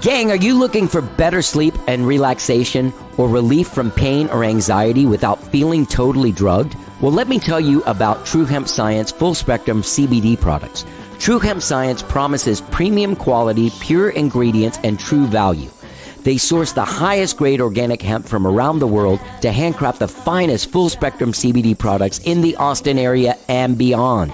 Gang, are you looking for better sleep and relaxation or relief from pain or anxiety without feeling totally drugged? Well, let me tell you about True Hemp Science full spectrum CBD products. True Hemp Science promises premium quality, pure ingredients, and true value. They source the highest grade organic hemp from around the world to handcraft the finest full spectrum CBD products in the Austin area and beyond.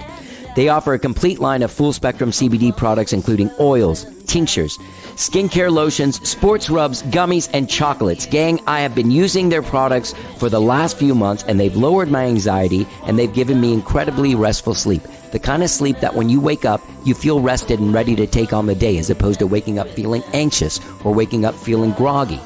They offer a complete line of full spectrum CBD products including oils, tinctures, skincare lotions, sports rubs, gummies, and chocolates. Gang, I have been using their products for the last few months and they've lowered my anxiety and they've given me incredibly restful sleep. The kind of sleep that when you wake up, you feel rested and ready to take on the day as opposed to waking up feeling anxious or waking up feeling groggy.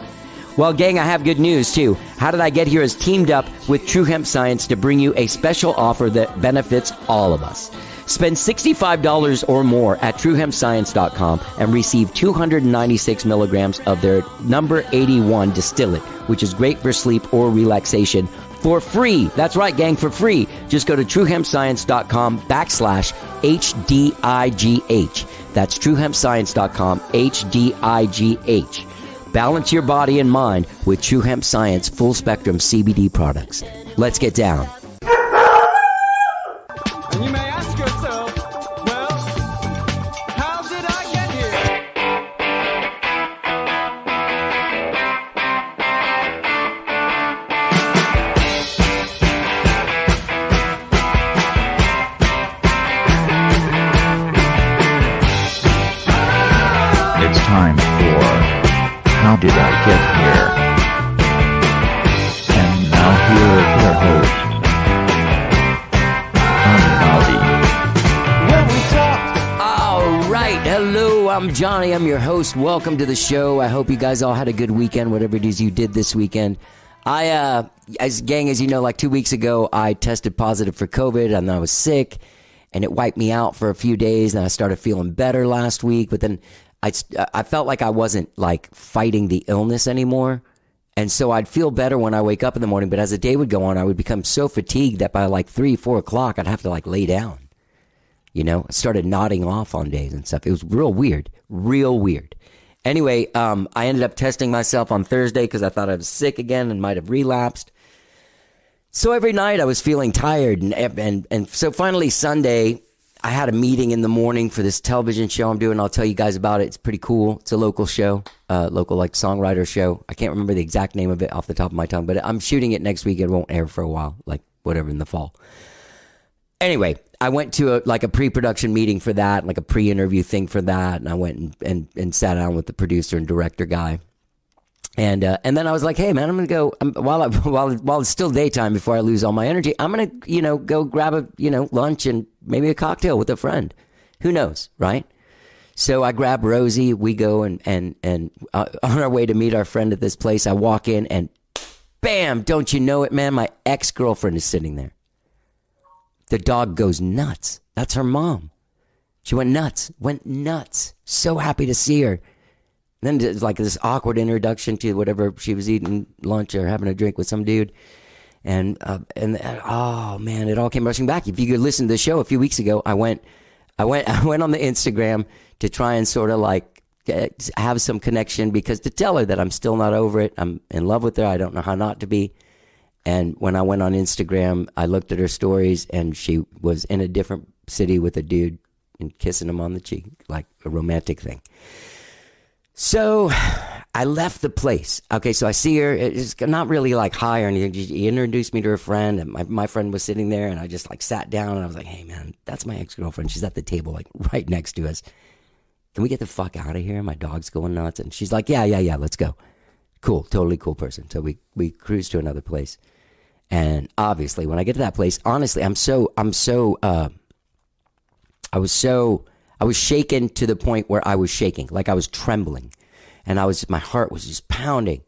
Well, gang, I have good news, too. How Did I Get Here has teamed up with True Hemp Science to bring you a special offer that benefits all of us. Spend $65 or more at TrueHempScience.com and receive 296 milligrams of their number 81 distillate, which is great for sleep or relaxation, for free. That's right, gang, for free. Just go to TrueHempScience.com/HDIGH. That's TrueHempScience.com HDIGH. Balance your body and mind with True Hemp Science full spectrum CBD products. Let's get down. And you may ask yourself, well, how did I get here? It's time for How Did I Get Here? And now here is your host, Hello, I'm Johnny. I'm your host. Welcome to the show. I hope you guys all had a good weekend, whatever it is you did this weekend. As you know, like 2 weeks ago, I tested positive for COVID and I was sick and it wiped me out for a few days and I started feeling better last week. But then I felt like I wasn't like fighting the illness anymore. And so I'd feel better when I wake up in the morning. But as the day would go on, I would become so fatigued that by like 3-4 o'clock, I'd have to like lay down. You know, I started nodding off on days and stuff. It was real weird. Anyway, I ended up testing myself on Thursday because I thought I was sick again and might have relapsed. So every night I was feeling tired. And so finally Sunday, I had a meeting in the morning for this television show I'm doing. I'll tell you guys about it. It's pretty cool. It's a local show, local like songwriter show. I can't remember the exact name of it off the top of my tongue, but I'm shooting it next week. It won't air for a while, like whatever in the fall. Anyway, I went to a pre-production meeting for that, like a pre-interview thing for that, and I went and sat down with the producer and director guy, and then I was like, hey man, I'm gonna go while it's still daytime before I lose all my energy. I'm gonna go grab a lunch and maybe a cocktail with a friend, who knows, right? So I grab Rosie, we go and on our way to meet our friend at this place, I walk in and bam, don't you know it, man? My ex-girlfriend is sitting there. The dog goes nuts. That's her mom. She went nuts. So happy to see her. And then it's like this awkward introduction to whatever she was eating lunch or having a drink with some dude. And oh man, it all came rushing back. If you could listen to the show a few weeks ago, I went on the Instagram to try and sort of like have some connection because to tell her that I'm still not over it. I'm in love with her. I don't know how not to be. And when I went on Instagram, I looked at her stories and she was in a different city with a dude and kissing him on the cheek, like a romantic thing. So I left the place. Okay, so I see her. It's not really like hi or anything. She introduced me to her friend and my friend was sitting there and I just like sat down and I was like, hey man, that's my ex-girlfriend. She's at the table like right next to us. Can we get the fuck out of here? My dog's going nuts. And she's like, yeah, let's go. Cool, totally cool person. So we cruised to another place. And obviously, when I get to that place, honestly, I was shaken to the point where I was shaking, like I was trembling, and my heart was just pounding.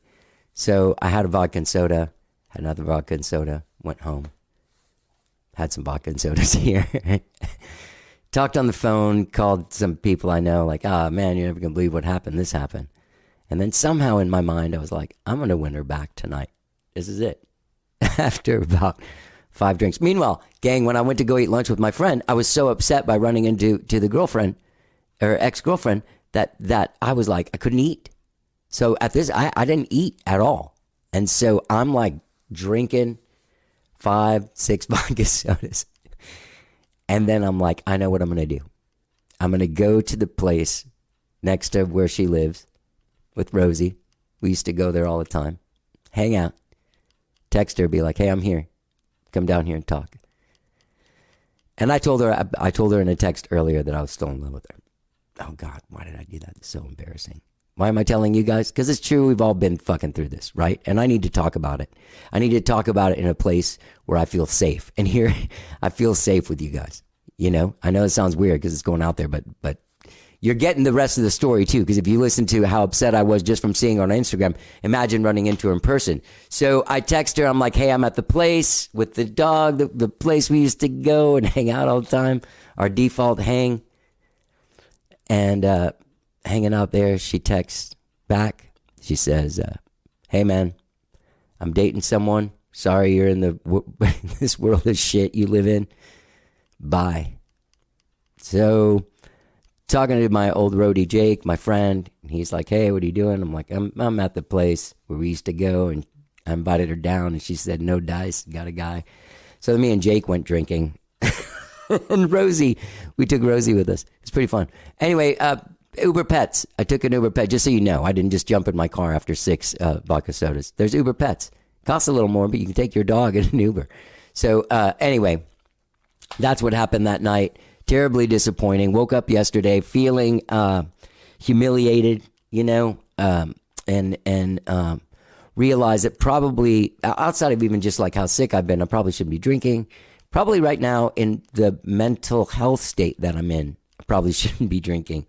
So I had a vodka and soda, had another vodka and soda, went home, had some vodka and sodas here, talked on the phone, called some people I know, like, man, you're never gonna believe what happened. This happened, and then somehow in my mind, I was like, I'm gonna win her back tonight. This is it. After about 5 drinks. Meanwhile, gang, when I went to go eat lunch with my friend, I was so upset by running into the girlfriend or ex-girlfriend that I was like, I couldn't eat. So at this, I didn't eat at all. And so I'm like drinking 5-6 vodka sodas. And then I'm like, I know what I'm going to do. I'm going to go to the place next to where she lives with Rosie. We used to go there all the time. Hang out. Text her, be like, hey, I'm here. Come down here and talk. And I told her in a text earlier that I was still in love with her. Oh, God, why did I do that? It's so embarrassing. Why am I telling you guys? Because it's true. We've all been fucking through this, right? And I need to talk about it. I need to talk about it in a place where I feel safe. And here, I feel safe with you guys. You know, I know it sounds weird because it's going out there, but you're getting the rest of the story too. Because if you listen to how upset I was just from seeing her on Instagram, imagine running into her in person. So I text her. I'm like, hey, I'm at the place with the dog, the place we used to go and hang out all the time. Our default hang. And hanging out there, she texts back. She says, hey, man, I'm dating someone. Sorry you're in this world of shit you live in. Bye. So talking to my old roadie, Jake, my friend, and he's like, hey, what are you doing? I'm like, I'm at the place where we used to go, and I invited her down, and she said, no dice, got a guy. So me and Jake went drinking. And Rosie, we took Rosie with us. It's pretty fun. Anyway, Uber Pets. I took an Uber Pet, just so you know. I didn't just jump in my car after 6 vodka sodas. There's Uber Pets. Costs a little more, but you can take your dog in an Uber. So anyway, that's what happened that night. Terribly disappointing. Woke up yesterday feeling humiliated, you know, and realized that probably, outside of even just like how sick I've been, I probably shouldn't be drinking. Probably right now in the mental health state that I'm in, I probably shouldn't be drinking.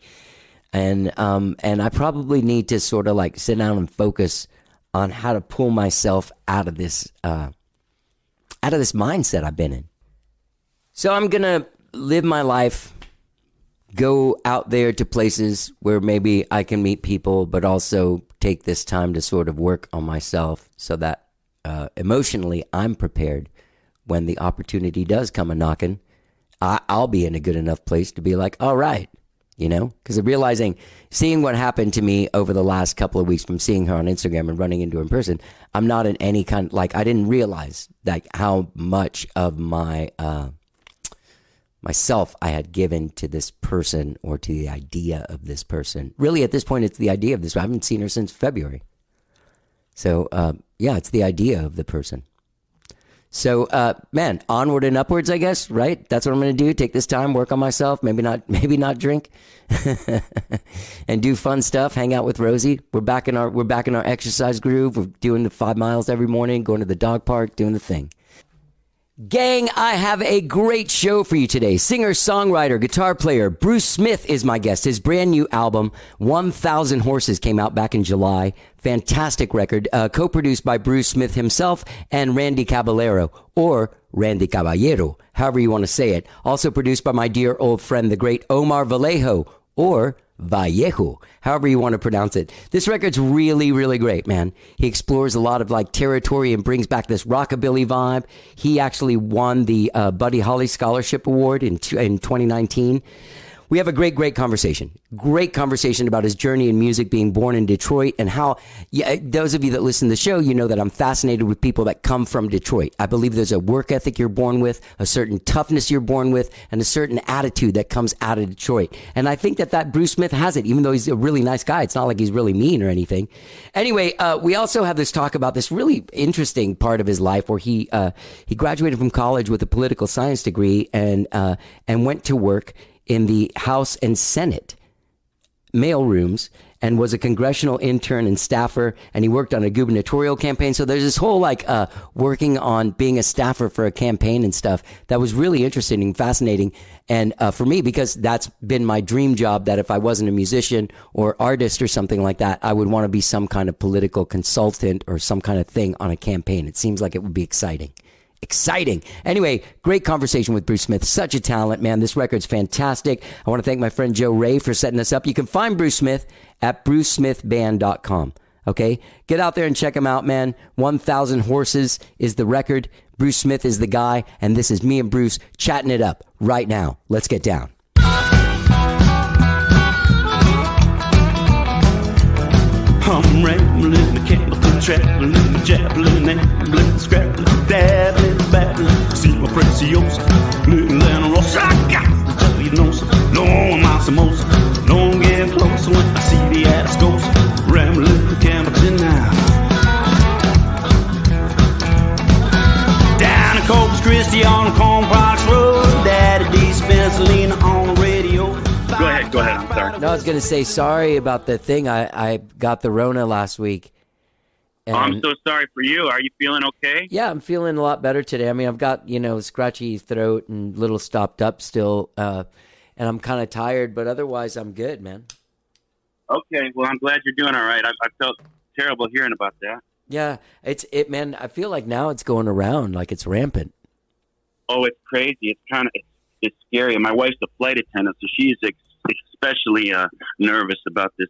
And I probably need to sort of like sit down and focus on how to pull myself out of this mindset I've been in. So I'm going to live my life, go out there to places where maybe I can meet people, but also take this time to sort of work on myself so that emotionally I'm prepared when the opportunity does come a knocking. I'll be in a good enough place to be like, all right, you know, because seeing what happened to me over the last couple of weeks from seeing her on Instagram and running into her in person, I'm not in any kind, like, I didn't realize like how much of myself I had given to this person or to the idea of this person. Really, at this point, it's the idea of this. I haven't seen her since February. So, yeah, it's the idea of the person. So, man, onward and upwards, I guess, right? That's what I'm going to do. Take this time, work on myself, maybe not drink and do fun stuff, hang out with Rosie. We're back in our exercise groove. We're doing the 5 miles every morning, going to the dog park, doing the thing. Gang, I have a great show for you today. Singer, songwriter, guitar player Bruce Smith is my guest. His brand new album, 1,000 Horses, came out back in July. Fantastic record, co-produced by Bruce Smith himself and Randy Caballero, or Randy Caballero, however you want to say it. Also produced by my dear old friend, the great Omar Vallejo, or Vallejo, however you want to pronounce it. This record's really, really great, man. He explores a lot of like territory and brings back this rockabilly vibe. He actually won the Buddy Holly Scholarship Award in 2019. We have a great conversation. Great conversation about his journey in music, being born in Detroit, and how, those of you that listen to the show, you know that I'm fascinated with people that come from Detroit. I believe there's a work ethic you're born with, a certain toughness you're born with, and a certain attitude that comes out of Detroit. And I think that Bruce Smith has it, even though he's a really nice guy. It's not like he's really mean or anything. Anyway, we also have this talk about this really interesting part of his life where he graduated from college with a political science degree and went to work in the House and Senate mailrooms and was a congressional intern and staffer, and he worked on a gubernatorial campaign. So there's this whole like working on being a staffer for a campaign and stuff that was really interesting and fascinating. And for me, because that's been my dream job, that if I wasn't a musician or artist or something like that, I would want to be some kind of political consultant or some kind of thing on a campaign. It seems like it would be exciting. Anyway, great conversation with Bruce Smith. Such a talent, man. This record's fantastic. I want to thank my friend Joe Ray for setting us up. You can find Bruce Smith at brucesmithband.com. Okay? Get out there and check him out, man. 1,000 Horses is the record. Bruce Smith is the guy. And this is me and Bruce chatting it up right now. Let's get down. I'm rambling, I can't be traveling, jabbling, ambling, scrabbling, dabbling, babbling. See my preciosa, little Anna Rosa. I got to tell you, no, sir. No, I'm out some more. No, I'm getting closer when I see the ass goes. Rambling, Campbellton now. Down in Corpus Christi on Corn Parks Road. Daddy D. Spencerina on the radio. Go ahead. I'm sorry. No, I was going to say sorry about the thing. I got the Rona last week. And I'm so sorry for you. Are you feeling okay? yeah, I'm feeling a lot better today. I mean, I've got, scratchy throat and a little stopped up still. And I'm kind of tired, but otherwise I'm good, man. Okay. Well, I'm glad you're doing all right. I felt terrible hearing about that. Yeah, man. I feel like now it's going around, like it's rampant. Oh, it's crazy. It's scary. My wife's a flight attendant, so she's especially nervous about this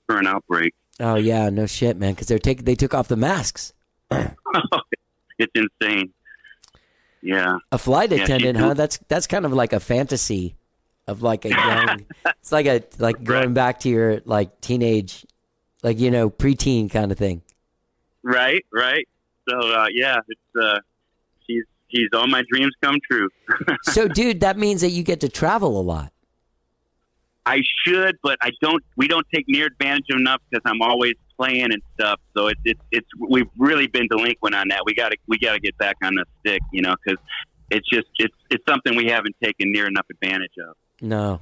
current outbreak. Oh yeah, no shit, man. Because they took off the masks. It's insane. Yeah. A flight attendant, huh? That's kind of like a fantasy of like a young. It's like going back to your like teenage, like preteen kind of thing. Right. So yeah, it's she's all my dreams come true. So, dude, that means that you get to travel a lot. I should, but I don't. We don't take near advantage of enough because I'm always playing and stuff. So it's we've really been delinquent on that. We gotta get back on the stick, because it's something we haven't taken near enough advantage of. No,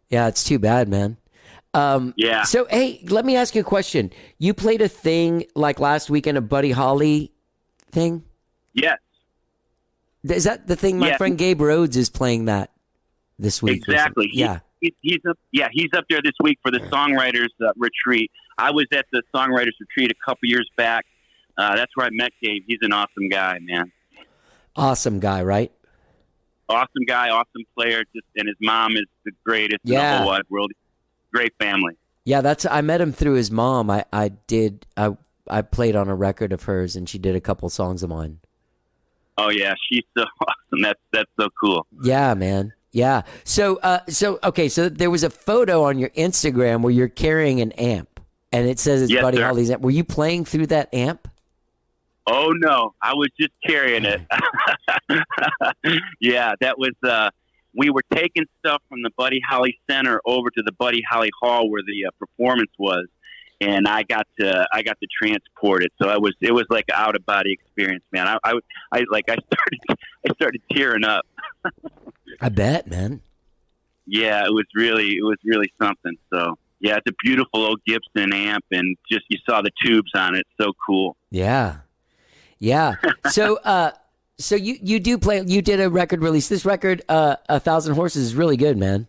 yeah, it's too bad, man. Yeah. So, hey, let me ask you a question. You played a thing like last weekend, a Buddy Holly thing. Yes. Is that the thing? My friend Gabe Rhodes is playing that this week. Exactly. Yeah. He's up there this week for the songwriters retreat. I was at the songwriters retreat a couple years back. That's where I met Gabe. He's an awesome guy, man. Awesome guy, right? Awesome guy, awesome player. And his mom is the greatest in the whole wide world. Great family. Yeah, I met him through his mom. I played on a record of hers, and she did a couple songs of mine. Oh yeah, she's so awesome. That's so cool. Yeah, man. Yeah. So okay. So there was a photo on your Instagram where you're carrying an amp, and it says it's Buddy Holly's amp. Were you playing through that amp? Oh no, I was just carrying it. Yeah, that was. We were taking stuff from the Buddy Holly Center over to the Buddy Holly Hall where the performance was, and I got to transport it. So it was like an out of body experience, man. I started tearing up. I bet, man. Yeah, it was really something. So yeah, it's a beautiful old Gibson amp, and just you saw the tubes on it. So cool. Yeah. So you do play. You did a record release. This record, 1,000 Horses, is really good, man.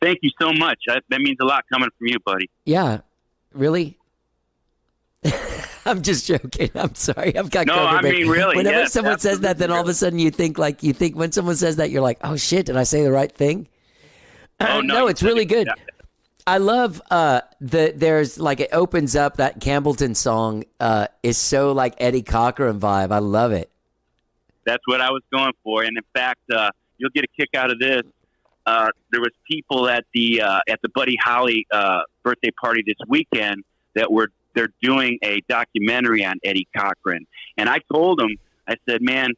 Thank you so much. That means a lot coming from you, buddy. Yeah, really. I'm just joking. I'm sorry. I've got no. COVID, I mean, really. Whenever yes, someone says that, then all of a sudden you think when someone says that, you're like, oh shit, did I say the right thing? Oh no, it's really good. I love there's like it opens up, that Campbellton song is so like Eddie Cochran vibe. I love it. That's what I was going for, and in fact, you'll get a kick out of this. There was people at the Buddy Holly birthday party this weekend they're doing a documentary on Eddie Cochran, and I told them, I said, man,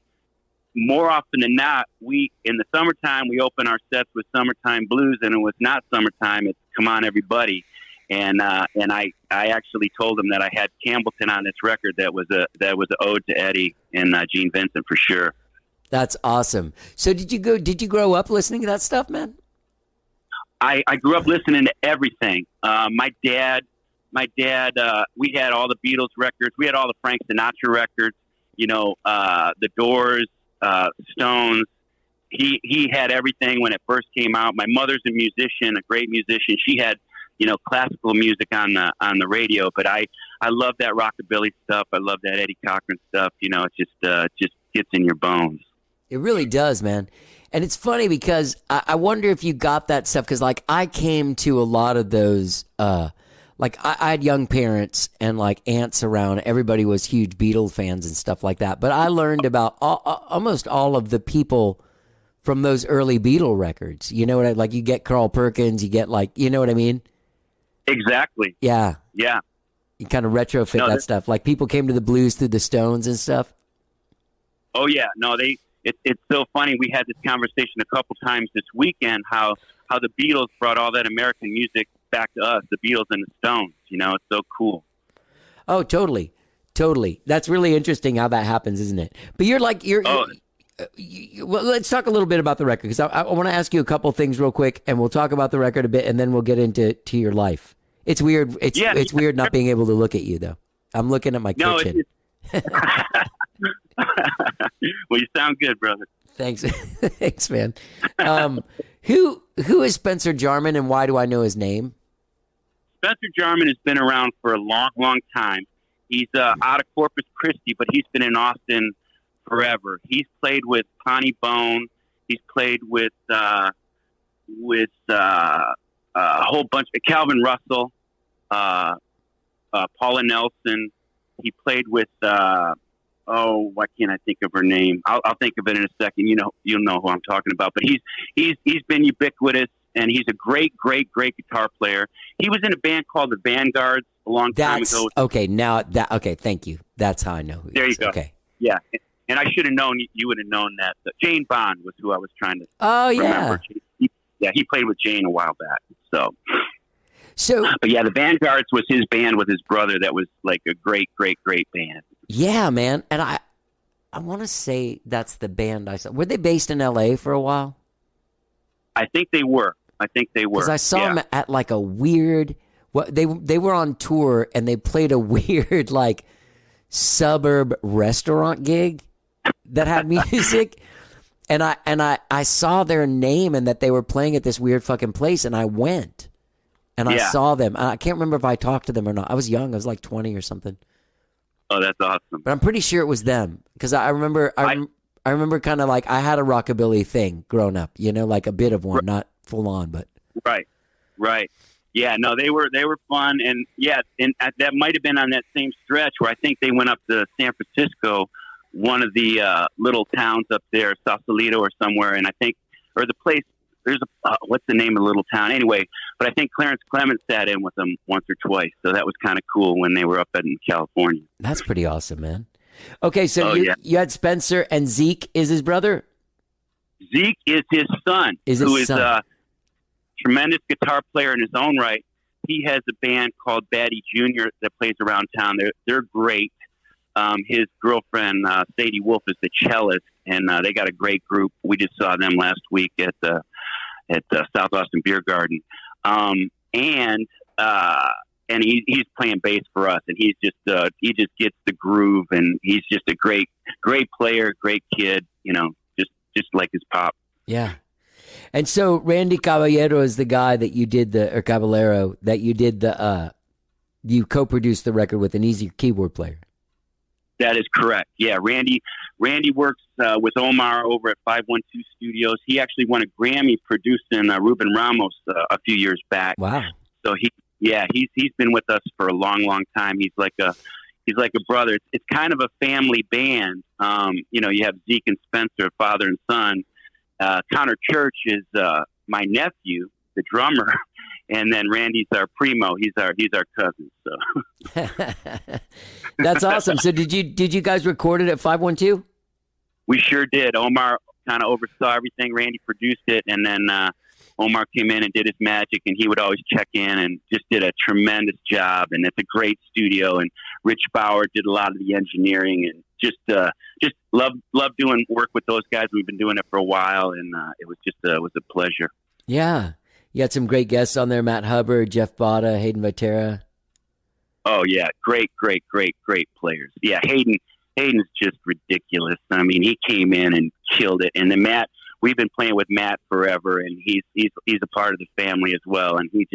more often than not, in the summertime we open our sets with Summertime Blues, and it was not summertime. It's Come On Everybody, and I actually told them that I had Campbellton on this record that was an ode to Eddie and Gene Vincent for sure. That's awesome. So did you grow up listening to that stuff, man? I grew up listening to everything. My dad, we had all the Beatles records. We had all the Frank Sinatra records, the Doors, Stones. He had everything when it first came out. My mother's a musician, a great musician. She had, classical music on the radio, but I love that rockabilly stuff. I love that Eddie Cochran stuff. It just gets in your bones. It really does, man. And it's funny because I wonder if you got that stuff, because like I came to a lot of those, like I had young parents and like aunts around. Everybody was huge Beatle fans and stuff like that. But I learned about almost all of the people from those early Beatle records. You know what you get Carl Perkins, you get you know what I mean? Exactly. Yeah. Yeah. You kind of retrofit that stuff. Like people came to the blues through the Stones and stuff. Oh yeah, no, it's so funny. We had this conversation a couple times this weekend. How the Beatles brought all that American music back to us. The Beatles and the Stones. You know, it's so cool. Oh, totally. That's really interesting how that happens, isn't it? But well, let's talk a little bit about the record because I want to ask you a couple things real quick, and we'll talk about the record a bit, and then we'll get into your life. It's weird. It's weird not being able to look at you though. I'm looking at my kitchen. Well, you sound good, brother. Thanks, thanks, man. Who is Spencer Jarman, and why do I know his name? Spencer Jarman has been around for a long, long time. He's out of Corpus Christi, but he's been in Austin forever. He's played with Ponty Bone. He's played with a whole bunch of Calvin Russell, Paula Nelson. He played with why can't I think of her name? I'll think of it in a second. You'll know who I'm talking about. But he's been ubiquitous, and he's a great guitar player. He was in a band called the Vanguards a long time ago. Okay. Thank you. That's how I know who. There he you is. go. Okay. Yeah, and I should have known. You would have known that. Jane Bond was who I was trying to. Oh remember. yeah. He played with Jane a while back. So, but yeah, the Vanguards was his band with his brother. That was like a great band. Yeah, man. And I want to say that's the band I saw. Were they based in L.A. for a while? I think they were. Because I saw them at like a weird. They were on tour and they played a weird like suburb restaurant gig that had music. And I saw their name and that they were playing at this weird fucking place, and I went and I saw them. I can't remember if I talked to them or not. I was young. I was like 20 or something. Oh, that's awesome. But I'm pretty sure it was them because I remember kind of like I had a rockabilly thing growing up, like a bit of one, not full on, but right. Yeah, no, they were fun, and that might have been on that same stretch where I think they went up to San Francisco, one of the little towns up there, Sausalito or somewhere, and I think, or the place, there's what's the name of the little town? Anyway, but I think Clarence Clemens sat in with them once or twice, so that was kind of cool when they were up in California. That's pretty awesome, man. Okay, so you had Spencer, and Zeke is his brother? Zeke is his son, who is a tremendous guitar player in his own right. He has a band called Batty Jr. that plays around town. They're great. His girlfriend, Sadie Wolf, is the cellist, and they got a great group. We just saw them last week at the South Austin Beer Garden. And he's playing bass for us, and he just gets the groove, and he's just a great player, great kid, just like his pop. Yeah. And so Randy Caballero is the guy that you did Caballero that you did you co-produced the record with, and he's your keyboard player. That is correct. Yeah, Randy works with Omar over at 512 Studios. He actually won a Grammy producing Ruben Ramos a few years back. Wow. So he's been with us for a long, long time. He's like a brother. It's kind of a family band. You have Zeke and Spencer, father and son. Connor Church is my nephew, the drummer, and then Randy's our primo. He's our cousin. So that's awesome. So did you guys record it at 512? We sure did. Omar kind of oversaw everything. Randy produced it, and then Omar came in and did his magic, and he would always check in and just did a tremendous job. And it's a great studio. And Rich Bauer did a lot of the engineering, and just love doing work with those guys. We've been doing it for a while, and it was a pleasure. Yeah, you had some great guests on there: Matt Hubbard, Jeff Botta, Hayden Vitera. Oh yeah, great players. Yeah, Hayden's just ridiculous. I mean, he came in and killed it. And then Matt, we've been playing with Matt forever, and he's a part of the family as well. And he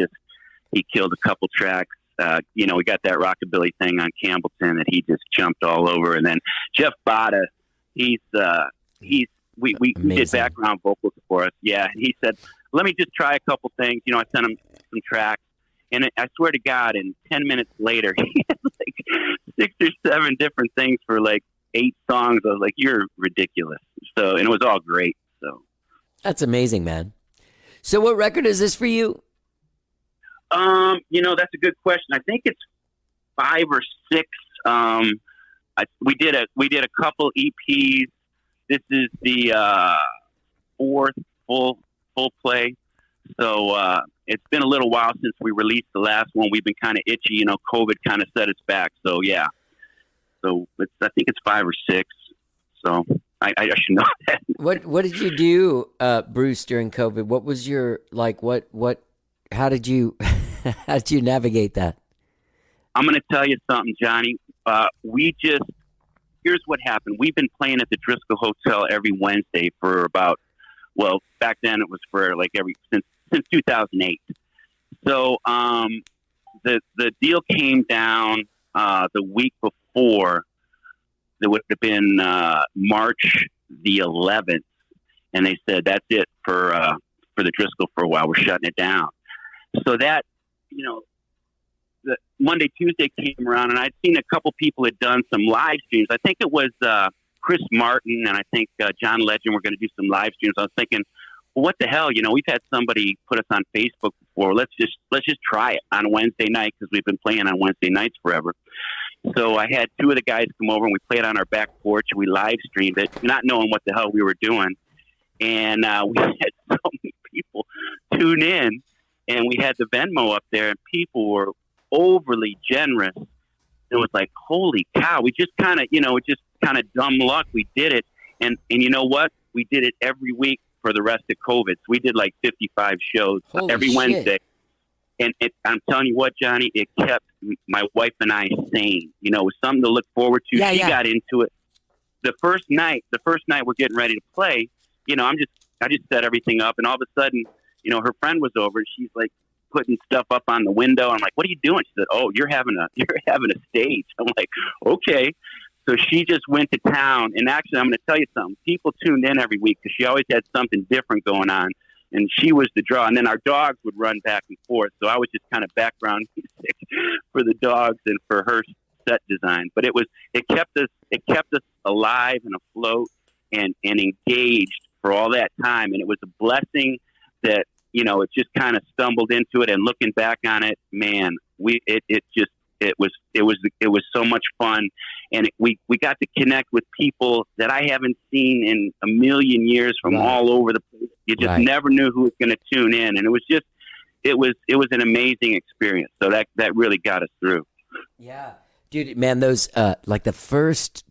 killed a couple tracks. We got that rockabilly thing on Campbellton that he just jumped all over. And then Jeff Botta, we did background vocals for us. Yeah, and he said, "Let me just try a couple things." I sent him some tracks. And I swear to God, in 10 minutes later, he had like 6 or 7 different things for like 8 songs. I was like, "You're ridiculous." So, and it was all great. So that's amazing, man. So what record is this for you? That's a good question. I think it's 5 or 6. We did a couple EPs. This is the 4th full play. So it's been a little while since we released the last one. We've been kind of itchy, you know. COVID kind of set us back. So yeah. So I think it's 5 or 6. So I should know that. What did you do, Bruce, during COVID? What was your how did you navigate that? I'm going to tell you something, Johnny. Here's what happened. We've been playing at the Driscoll Hotel every Wednesday for back then it was for since 2008. So the deal came down the week before. It would have been March the 11th, and they said that's it for the Driscoll for a while. We're shutting it down. So that, you know, the Monday, Tuesday came around, and I'd seen a couple people had done some live streams. I think it was Chris Martin and I think John Legend were going to do some live streams. I was thinking, well, what the hell? You know, we've had somebody put us on Facebook before. Let's just try it on a Wednesday night because we've been playing on Wednesday nights forever. So I had 2 of the guys come over and we played on our back porch. We live streamed it, not knowing what the hell we were doing. And we had so many people tune in, and we had the Venmo up there, and people were overly generous. It was like, holy cow, we just kind of dumb luck. We did it. And you know what? We did it every week for the rest of COVID. So we did like 55 shows every Wednesday. And I'm telling you what, Johnny, it kept my wife and I sane. You know, it was something to look forward to. She got into it. The first night we're getting ready to play, you know, I just set everything up, and all of a sudden, you know, her friend was over, and she's like putting stuff up on the window. I'm like, what are you doing? She said, oh, you're having a stage. I'm like, okay. So she just went to town, and actually, I'm going to tell you something. People tuned in every week because she always had something different going on, and she was the draw. And then our dogs would run back and forth, so I was just kind of background music for the dogs and for her set design. But it kept us alive and afloat and engaged for all that time, and it was a blessing that, you know, it just kind of stumbled into it. And looking back on it, man, it was so much fun, and we got to connect with people that I haven't seen in a million years from all over the place. You just never knew who was going to tune in, and it was an amazing experience. So that really got us through. Yeah, dude, man, those like the first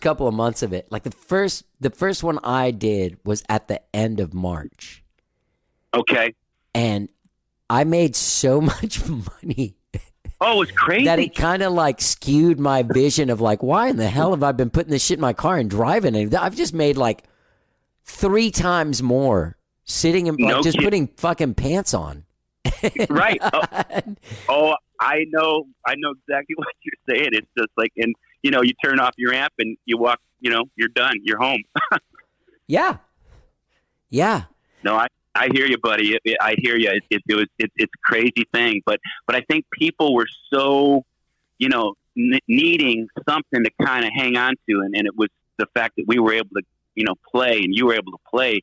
couple of months of it, like the first one I did was at the end of March. Okay. And I made so much money. Oh, it was crazy. That it kind of like skewed my vision of like, why in the hell have I been putting this shit in my car and driving it? I've just made like 3 times more sitting and like, just putting fucking pants on. Right. Oh, I know exactly what you're saying. It's just like, and you know, you turn off your amp and you walk, you know, you're done. You're home. Yeah. No, I hear you, buddy. I hear you. It's a crazy thing, but I think people were so, you know, needing something to kind of hang on to, and it was the fact that we were able to, you know, play, and you were able to play.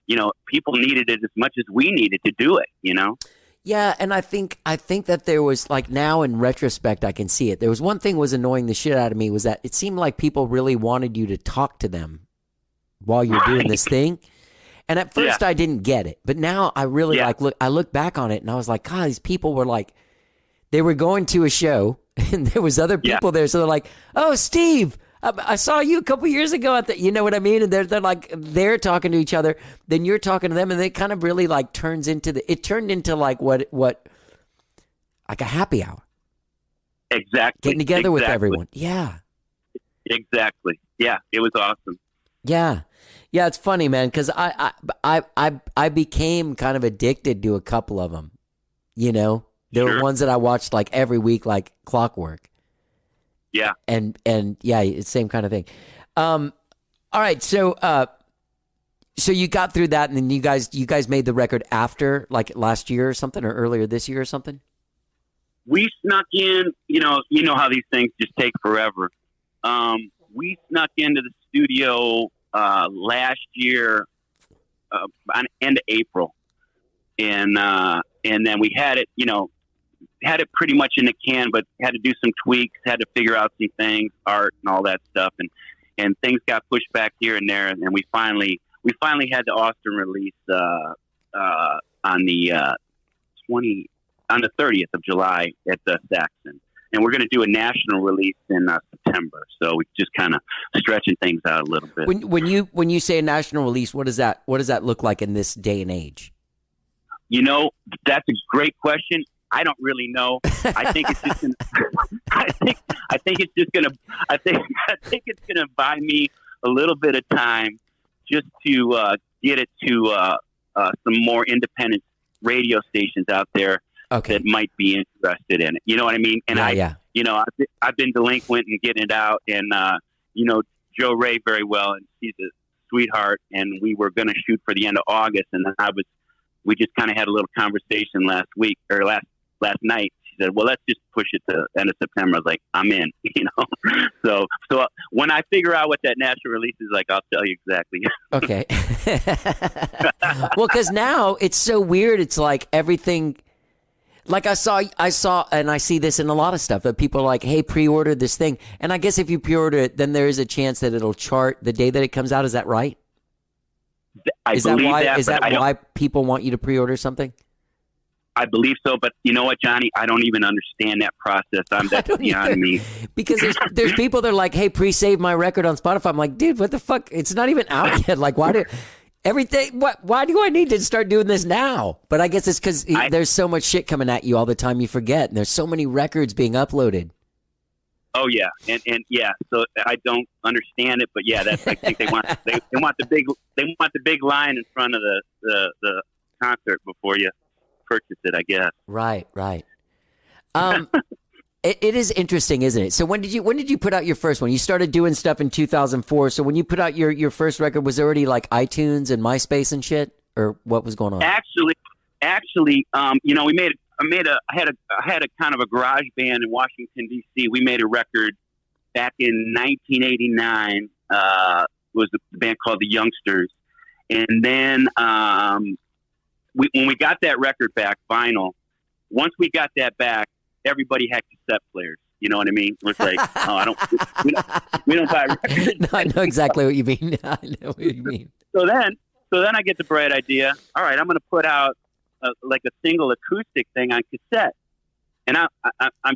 You know, people needed it as much as we needed to do it. You know. Yeah, and I think that there was, like, now in retrospect, I can see it. There was one thing was annoying the shit out of me was that it seemed like people really wanted you to talk to them while you're doing this thing. And at first I didn't get it, but now I really I look back on it and I was like, God, these people were like, they were going to a show and there was other people there. So they're like, oh, Steve, I saw you a couple years ago at the, you know what I mean? And they're like, they're talking to each other. Then you're talking to them, and it kind of really like turned into like what, like a happy hour. Exactly. Getting together with everyone. Yeah. Exactly. Yeah. It was awesome. Yeah. Yeah. It's funny, man. Cause I became kind of addicted to a couple of them, you know, there were ones that I watched like every week, like clockwork. Yeah. And yeah, it's the same kind of thing. All right. So you got through that, and then you guys made the record after, like, last year or something, or earlier this year or something? We snuck in, you know how these things just take forever. We snuck into the studio last year on end of April. And then we had it, you know, had it pretty much in the can, but had to do some tweaks, had to figure out some things, art and all that stuff, and things got pushed back here and there, and we finally had the Austin release on the 30th of July at the Saxon, and we're going to do a national release in September. So we're just kind of stretching things out a little bit. When you say a national release, what does that look like in this day and age? You know, that's a great question. I don't really know. I think it's just gonna, I think it's gonna buy me a little bit of time just to get it to some more independent radio stations out there that might be interested in it. You know what I mean? And I've been delinquent in getting it out, and you know Joe Ray very well, and she's a sweetheart, and we were going to shoot for the end of August, and we just kind of had a little conversation last night. She said, well, let's just push it to end of September. I was like, I'm in, you know? So when I figure out what that national release is like, I'll tell you exactly. Okay. Well, cause now it's so weird. It's like everything, like I saw, and I see this in a lot of stuff that people are like, hey, pre-order this thing. And I guess if you pre-order it, then there is a chance that it'll chart the day that it comes out. Is that right? Is that why people want you to pre-order something? I believe so, but you know what, Johnny? I don't even understand that process. You know what I mean? Because there's people that are like, hey, pre-save my record on Spotify. I'm like, dude, what the fuck? It's not even out yet. Like, why do I need to start doing this now? But I guess it's because there's so much shit coming at you all the time you forget. And there's so many records being uploaded. Oh yeah. And yeah, so I don't understand it, but yeah, I think they want the big line in front of the concert before you purchase it, I guess. Right. It is interesting, isn't it? So when did you put out your first one? You started doing stuff in 2004. So when you put out your first record, was there already like iTunes and MySpace and shit, or what was going on? Actually, you know, I had a kind of a garage band in Washington D.C. We made a record back in 1989. It was a band called the Youngsters, and then when we got that record back, vinyl. Once we got that back, everybody had cassette players. You know what I mean? It was like, we don't buy records. No, I know exactly what you mean. I know what you mean. So then I get the bright idea. All right, I'm going to put out like a single acoustic thing on cassette, and I'm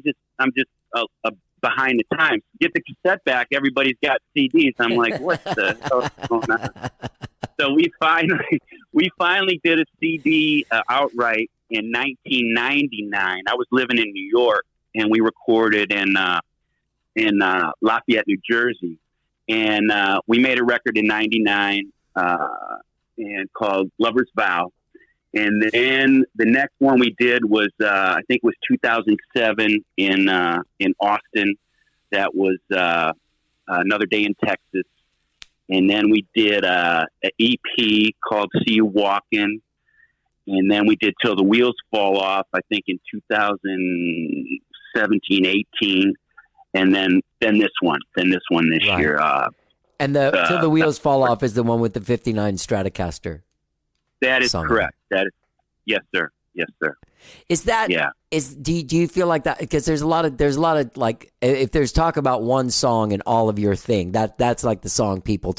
just behind the times. Get the cassette back. Everybody's got CDs. I'm like, what the hell is going on? So we finally did a CD outright in 1999. I was living in New York, and we recorded in Lafayette, New Jersey, and we made a record in '99 and called "Lover's Vow." And then the next one we did was I think it was 2007 in Austin. That was Another Day in Texas. And then we did an EP called See You Walkin'. And then we did Till the Wheels Fall Off, I think in 2017, 18. And then this one this year. And Till the Wheels Fall Off is the one with the 59 Stratocaster. That is correct. That is, yes, sir. Yes, sir. Is that, do you feel like that? Because there's a lot of like, if there's talk about one song in all of your thing, that's like the song people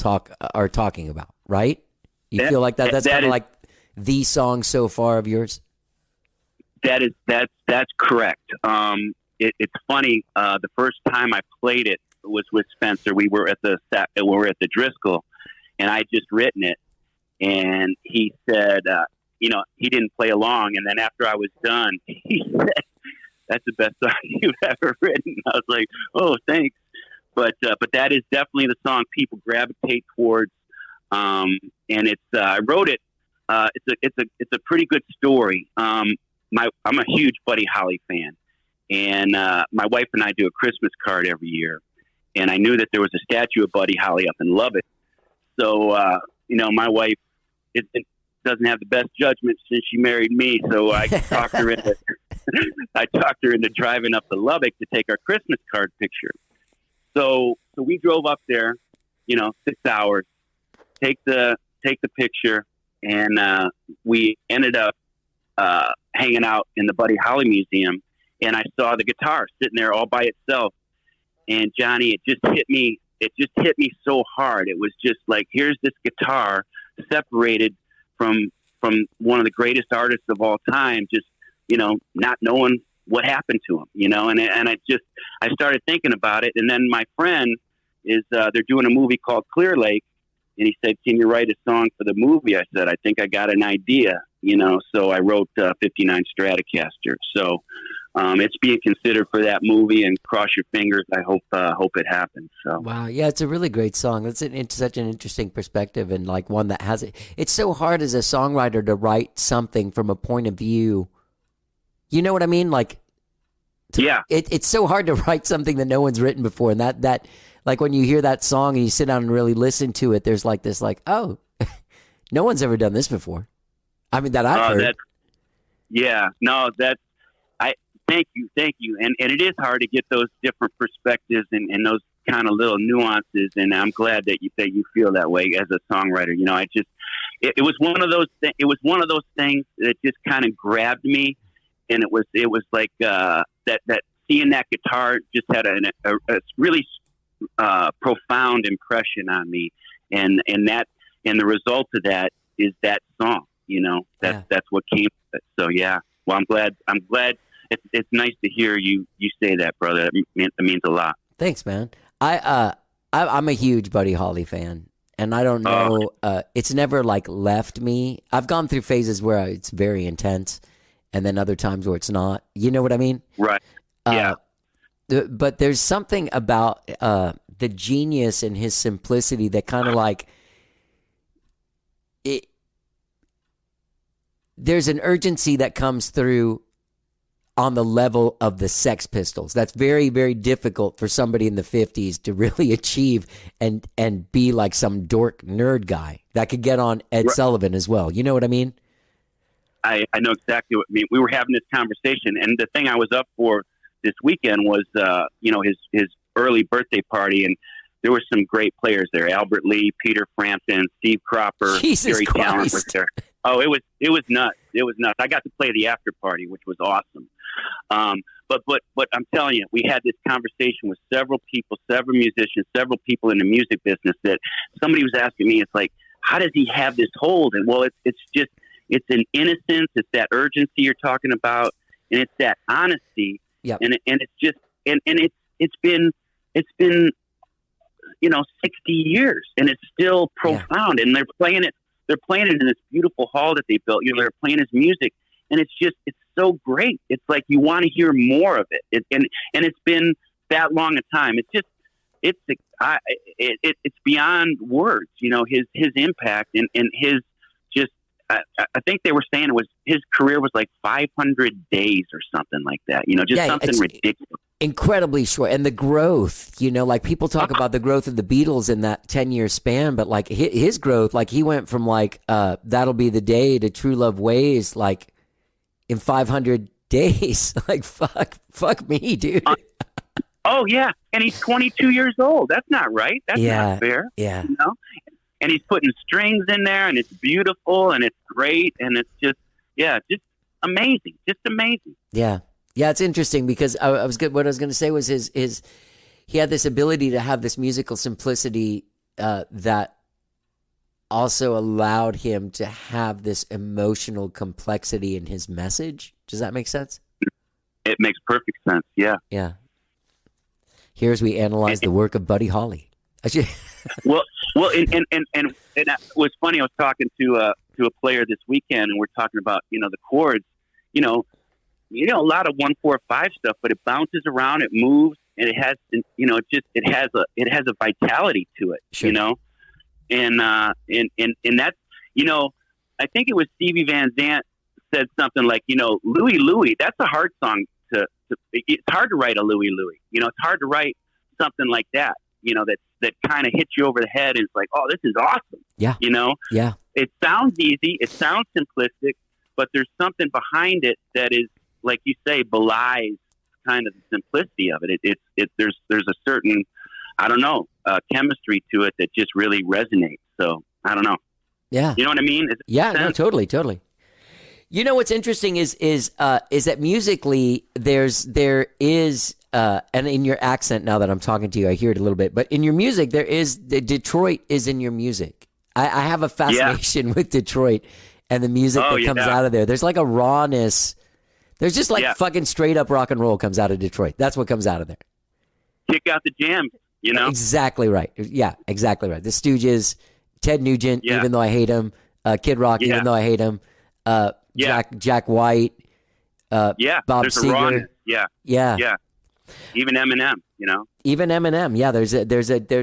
are talking about, right? You feel like that's kind of like the song so far of yours? That's correct. It's funny. The first time I played it was with Spencer. We were at the Driscoll, and I had just written it, and he said, he didn't play along. And then after I was done, he said, "That's the best song you've ever written." I was like, "Oh, thanks." But that is definitely the song people gravitate towards. And it's I wrote it. It's a pretty good story. I'm a huge Buddy Holly fan, and my wife and I do a Christmas card every year. And I knew that there was a statue of Buddy Holly up in Lubbock. So my wife doesn't have the best judgment since she married me. So I talked her into driving up to Lubbock to take our Christmas card picture. So we drove up there, 6 hours, take the picture, and we ended up hanging out in the Buddy Holly Museum. and I saw the guitar sitting there all by itself. And Johnny, it just hit me. It just hit me so hard. It was just like, here's this guitar separated from one of the greatest artists of all time, just, not knowing what happened to him, and I started thinking about it. And then my friend is, they're doing a movie called Clear Lake, and he said, can you write a song for the movie? I said, I think I got an idea, so I wrote 59 Stratocaster. So it's being considered for that movie, and cross your fingers. I hope it happens. So wow, yeah, it's a really great song. It's such an interesting perspective, and like one that has it. It's so hard as a songwriter to write something from a point of view. You know what I mean? Like, yeah, it's so hard to write something that no one's written before, and that like when you hear that song and you sit down and really listen to it, there's like this, like, oh, no one's ever done this before. I mean, that I've heard. Thank you. And it is hard to get those different perspectives and those kind of little nuances. And I'm glad that you feel that way as a songwriter. It was one of those it was one of those things that just kind of grabbed me. And it was like, that seeing that guitar just had a really, profound impression on me. And the result of that is that song, that's what came from it. So yeah, well, I'm glad. It's nice to hear you say that, brother. It means a lot. Thanks, man. I'm a huge Buddy Holly fan, and I don't know. It's never like left me. I've gone through phases where it's very intense, and then other times where it's not. You know what I mean? Right. Yeah. But there's something about the genius and his simplicity that kind of like it. There's an urgency that comes through on the level of the Sex Pistols. That's very, very difficult for somebody in the 50s to really achieve and be like some dork nerd guy that could get on Ed Sullivan as well. You know what I mean? I know exactly what you mean. We were having this conversation, and the thing I was up for this weekend was, his early birthday party, and there were some great players there. Albert Lee, Peter Frampton, Steve Cropper, Jesus Gary Talent Christ. was there. Oh, it was nuts. It was nuts. I got to play the after party, which was awesome. But I'm telling you, we had this conversation with several people, several musicians, several people in the music business, that somebody was asking me, it's like, how does he have this hold? And well, it's an innocence. It's that urgency you're talking about. And it's that honesty. Yep. And it's just, and it's been, 60 years, and it's still profound. Yeah. And they're playing it in this beautiful hall that they built. They're playing his music, and it's so great. It's like you want to hear more of it. And it's been that long a time. It's beyond words. His impact and his just. I think they were saying it was his career was like 500 days or something like that. Something ridiculous. Incredibly short. And the growth, like people talk about the growth of the Beatles in that 10-year span, but like his growth, like he went from like That'll Be the Day to True Love Ways, like in 500 days. Like fuck me, dude. Oh yeah. And he's 22 years old. That's not right. That's not fair. Yeah. And he's putting strings in there, and it's beautiful, and it's great, and it's just amazing. Just amazing. Yeah. Yeah, it's interesting because I was good. What I was going to say was he had this ability to have this musical simplicity that also allowed him to have this emotional complexity in his message. Does that make sense? It makes perfect sense. Yeah. Yeah. Here as we analyze the work of Buddy Holly. Well, and it was funny. I was talking to a player this weekend, and we're talking about the chords. A lot of 1-4-5 stuff, but it bounces around, it moves, and it has it has a vitality to it. Sure. And that's I think it was Stevie Van Zandt said something like Louie, that's a hard song to it's hard to write a Louie. It's hard to write something like that. That kind of hits you over the head, and it's like, oh, this is awesome. Yeah. Yeah. It sounds easy. It sounds simplistic, but there's something behind it that is, like you say, belies kind of the simplicity of it. There's a certain, I don't know, chemistry to it that just really resonates. So I don't know. Yeah. You know what I mean? Yeah. No, totally. You know what's interesting is that musically there is and in your accent now that I'm talking to you, I hear it a little bit, but in your music the Detroit is in your music. I have a fascination with Detroit and the music that comes out of there. There's like a rawness. There's just like fucking straight up rock and roll comes out of Detroit. That's what comes out of there. Kick out the jams, you know? Exactly right. Yeah, exactly right. The Stooges, Ted Nugent, even though I hate him, Kid Rock, even though I hate him, Jack White, Bob Seger. Yeah. Even Eminem, you know? Even Eminem, yeah. There's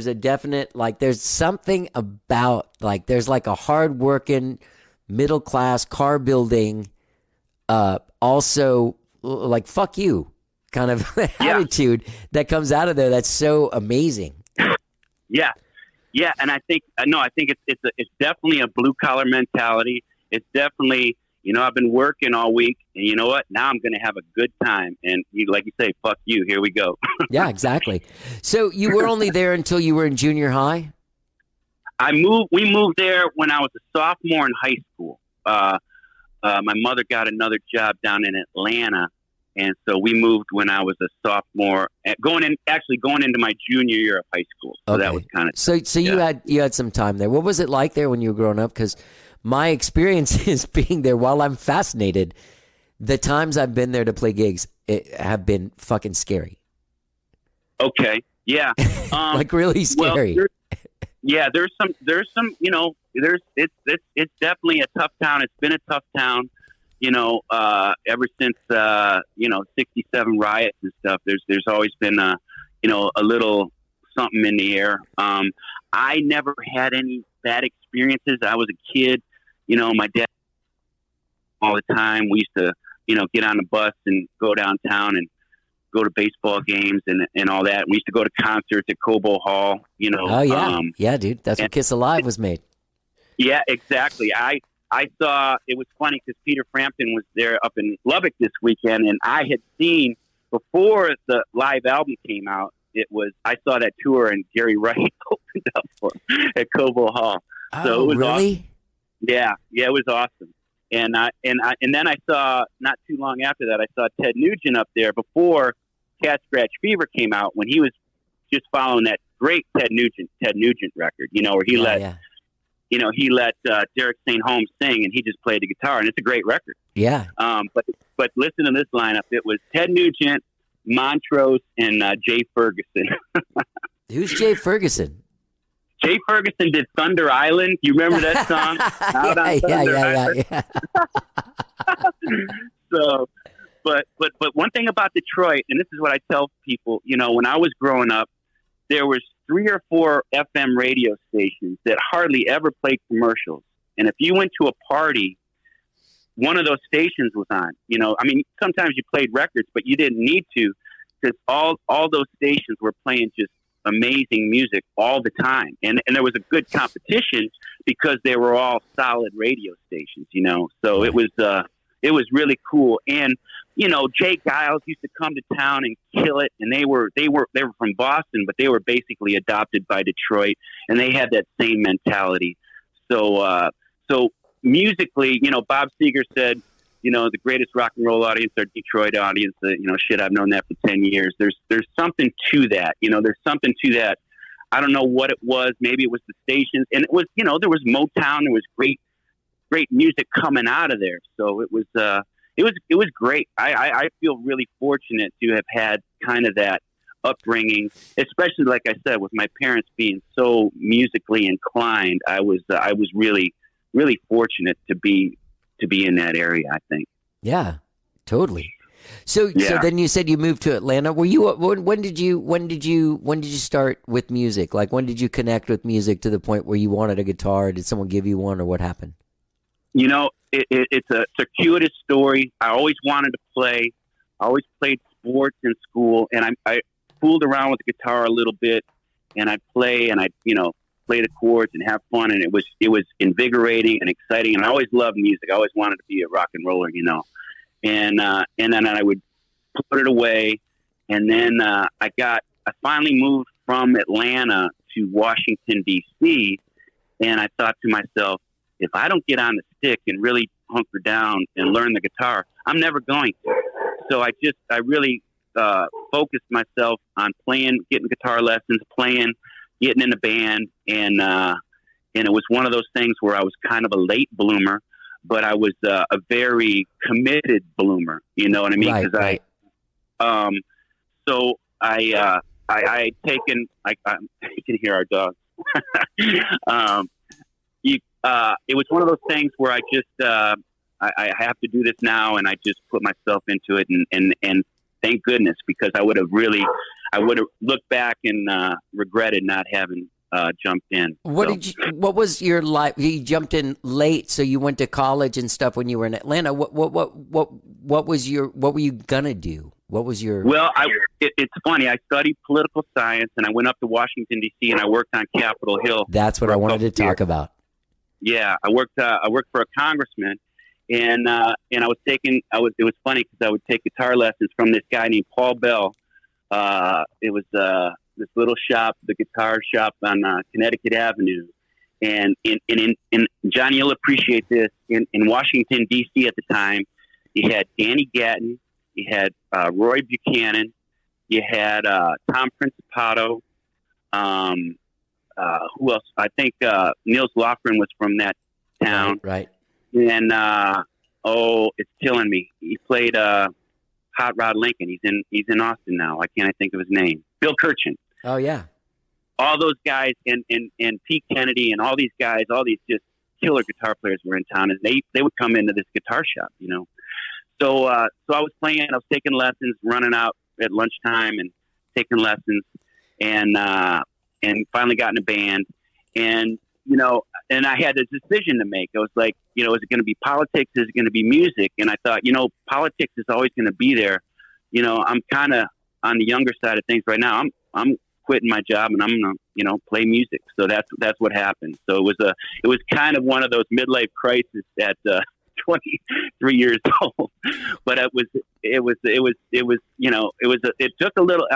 a definite, like, there's something about, like, there's like a hardworking, middle class, car building, also like fuck you kind of attitude that comes out of there. That's so amazing. Yeah, and I think it's definitely a blue collar mentality. It's definitely, you know, I've been working all week, and you know what? Now I'm going to have a good time. And like you say, fuck you. Here we go. Yeah, exactly. So you were only there until you were in junior high? We moved there when I was a sophomore in high school. My mother got another job down in Atlanta, and so we moved when I was a sophomore, going into my junior year of high school. So that was kind of so you had some time there. What was it like there when you were growing up? Because my experiences being there, while I'm fascinated, the times I've been there to play gigs have been fucking scary. Okay, yeah, like really scary. Well, there's some, you know, it's definitely a tough town. It's been a tough town, you know, ever since, you know, 67 riots and stuff. There's always been a little something in the air. I never had any bad experiences. I was a kid, you know, my dad all the time. We used to, you know, get on the bus and go downtown and go to baseball games and all that. We used to go to concerts at Cobo Hall, you know. Oh, yeah. Yeah, dude. That's when Kiss Alive was made. Yeah, exactly. I saw, it was funny because Peter Frampton was there up in Lubbock this weekend, and I had seen, before the live album came out, I saw that tour, and Gary Wright opened up for him at Cobo Hall. So it was really? Awesome. Yeah, it was awesome. And then I saw, not too long after that, I saw Ted Nugent up there before Cat Scratch Fever came out, when he was just following that great Ted Nugent record, you know, where he let Derek St. Holmes sing, and he just played the guitar, and it's a great record. Yeah. But listen to this lineup. It was Ted Nugent, Montrose, and Jay Ferguson. Who's Jay Ferguson? Jay Ferguson did Thunder Island. You remember that song? Yeah. So, but one thing about Detroit, and this is what I tell people, you know, when I was growing up, there was 3 or 4 FM radio stations that hardly ever played commercials. And if you went to a party, one of those stations was on. You know, I mean, sometimes you played records, but you didn't need to, because all those stations were playing just amazing music all the time. And there was a good competition because they were all solid radio stations, you know. So it was really cool. And, you know, Jay Giles used to come to town and kill it. And they were from Boston, but they were basically adopted by Detroit, and they had that same mentality. So musically, you know, Bob Seger said, you know, the greatest rock and roll audience are Detroit audience. You know, shit, I've known that for 10 years. There's something to that. You know, there's something to that. I don't know what it was. Maybe it was the stations, and it was, you know, there was Motown. There was great music coming out of there. So it was great. I feel really fortunate to have had kind of that upbringing, especially, like I said, with my parents being so musically inclined. I was really, really fortunate to be in that area, I think. Yeah, totally. So then you said you moved to Atlanta. Were you, when did you start with music? Like, when did you connect with music to the point where you wanted a guitar? Did someone give you one, or what happened? You know, it's a circuitous story. I always wanted to play. I always played sports in school, and I fooled around with the guitar a little bit, and I'd play, and I'd, you know, play the chords and have fun, and it was invigorating and exciting, and I always loved music. I always wanted to be a rock and roller, you know. And then I would put it away, and then I finally moved from Atlanta to Washington, D.C., and I thought to myself, if I don't get on the stick and really hunker down and learn the guitar. I'm never going to. So I really focused myself on playing, getting guitar lessons, playing, getting in a band, and it was one of those things where I was kind of a late bloomer, but I was a very committed bloomer. You know what I mean? Right. So I taken. You can hear our dogs. It was one of those things where I just I have to do this now, and I just put myself into it, and thank goodness, because I would have looked back and regretted not having jumped in. What was your life? You jumped in late, so you went to college and stuff when you were in Atlanta. What were you gonna do? What was your? Well, it's funny. I studied political science, and I went up to Washington D.C. and I worked on Capitol Hill. That's what I wanted to talk about. Yeah, I worked for a congressman, and it was funny because I would take guitar lessons from this guy named Paul Bell. It was this little shop, the guitar shop on Connecticut Avenue, and in Johnny, you'll appreciate this. In Washington D.C. at the time, you had Danny Gatton, you had Roy Buchanan, you had Tom Principato. Who else? I think Niels Lofgren was from that town. Right. And it's killing me. He played Hot Rod Lincoln. He's in Austin now. Why can't I think of his name? Bill Kirchen. Oh yeah. All those guys and Pete Kennedy and all these guys, all these just killer guitar players were in town, and they would come into this guitar shop, you know. So I was playing. I was taking lessons, running out at lunchtime and taking lessons, and finally got in a band, and I had a decision to make. I was like, is it going to be politics? Is it going to be music? And I thought, politics is always going to be there. I'm kind of on the younger side of things right now. I'm quitting my job and I'm going to play music. So that's what happened. So it was kind of one of those midlife crises at 23 years old, but it took a little.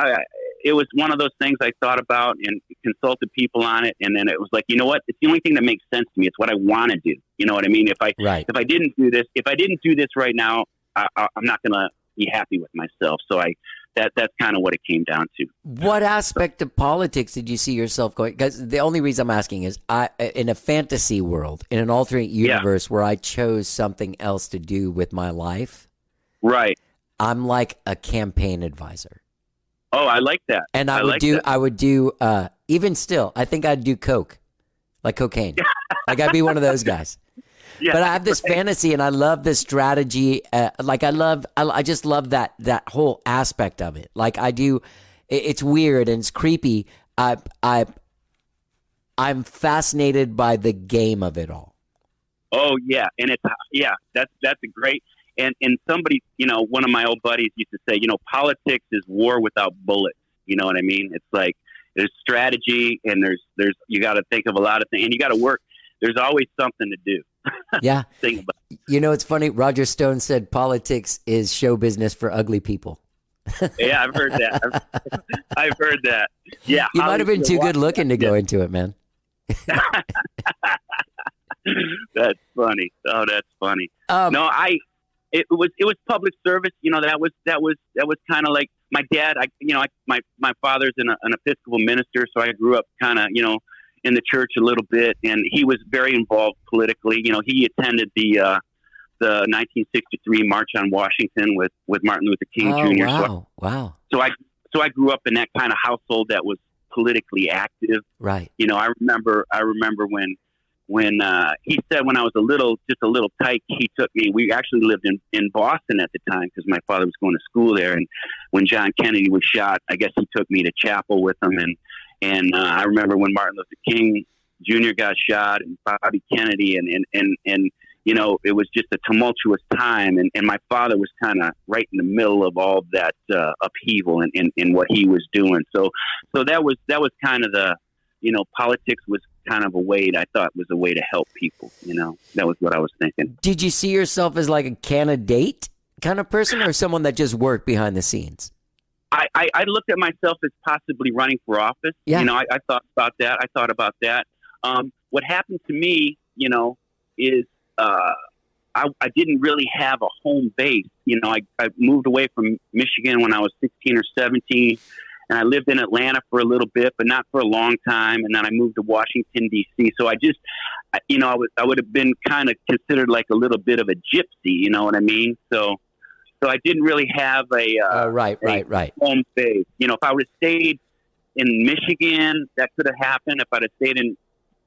It was one of those things I thought about and consulted people on it, and then it was like, you know what? It's the only thing that makes sense to me. It's what I want to do. You know what I mean? If I didn't do this right now, I'm not going to be happy with myself. So that's kind of what it came down to. What aspect of politics did you see yourself going? Because the only reason I'm asking is, in a fantasy world, in an alternate universe where I chose something else to do with my life, right? I'm like a campaign advisor. Oh, I like that. And I would do even still, I think I'd do coke, like cocaine. Like I'd be one of those guys. Yeah. But I have this fantasy, and I love this strategy. I just love that whole aspect of it. Like I do, it's weird and it's creepy. I'm fascinated by the game of it all. Oh yeah, and that's a great. And somebody, one of my old buddies used to say, politics is war without bullets. You know what I mean? It's like there's strategy, and there's you got to think of a lot of things, and you got to work. There's always something to do. Yeah. Think about it. It's funny. Roger Stone said politics is show business for ugly people. Yeah, I've heard that. I've heard that. Yeah. You might have been too good looking to go into it, man. That's funny. Oh, that's funny. It was public service. That was kind of like my dad. My father's an Episcopal minister, so I grew up kind of, in the church a little bit, and he was very involved politically. He attended the 1963 March on Washington with Martin Luther King Jr. Wow. So I grew up in that kind of household that was politically active. Right. I remember when he said when I was just a little tyke, he took me. We actually lived in Boston at the time because my father was going to school there. And when John Kennedy was shot, I guess he took me to chapel with him. And I remember when Martin Luther King Jr. got shot and Bobby Kennedy and it was just a tumultuous time. And my father was kind of right in the middle of all that upheaval in what he was doing. So that was kind of the, politics was kind of I thought was a way to help people. That was what I was thinking. Did you see yourself as like a candidate kind of person, or someone that just worked behind the scenes? I looked at myself as possibly running for office. Yeah. I thought about that. What happened to me, is I didn't really have a home base. I moved away from Michigan when I was 16 or 17, and I lived in Atlanta for a little bit, but not for a long time. And then I moved to Washington, D.C. So I would have been kind of considered like a little bit of a gypsy, you know what I mean? So I didn't really have a right. home base. If I would have stayed in Michigan, that could have happened. If I'd have stayed in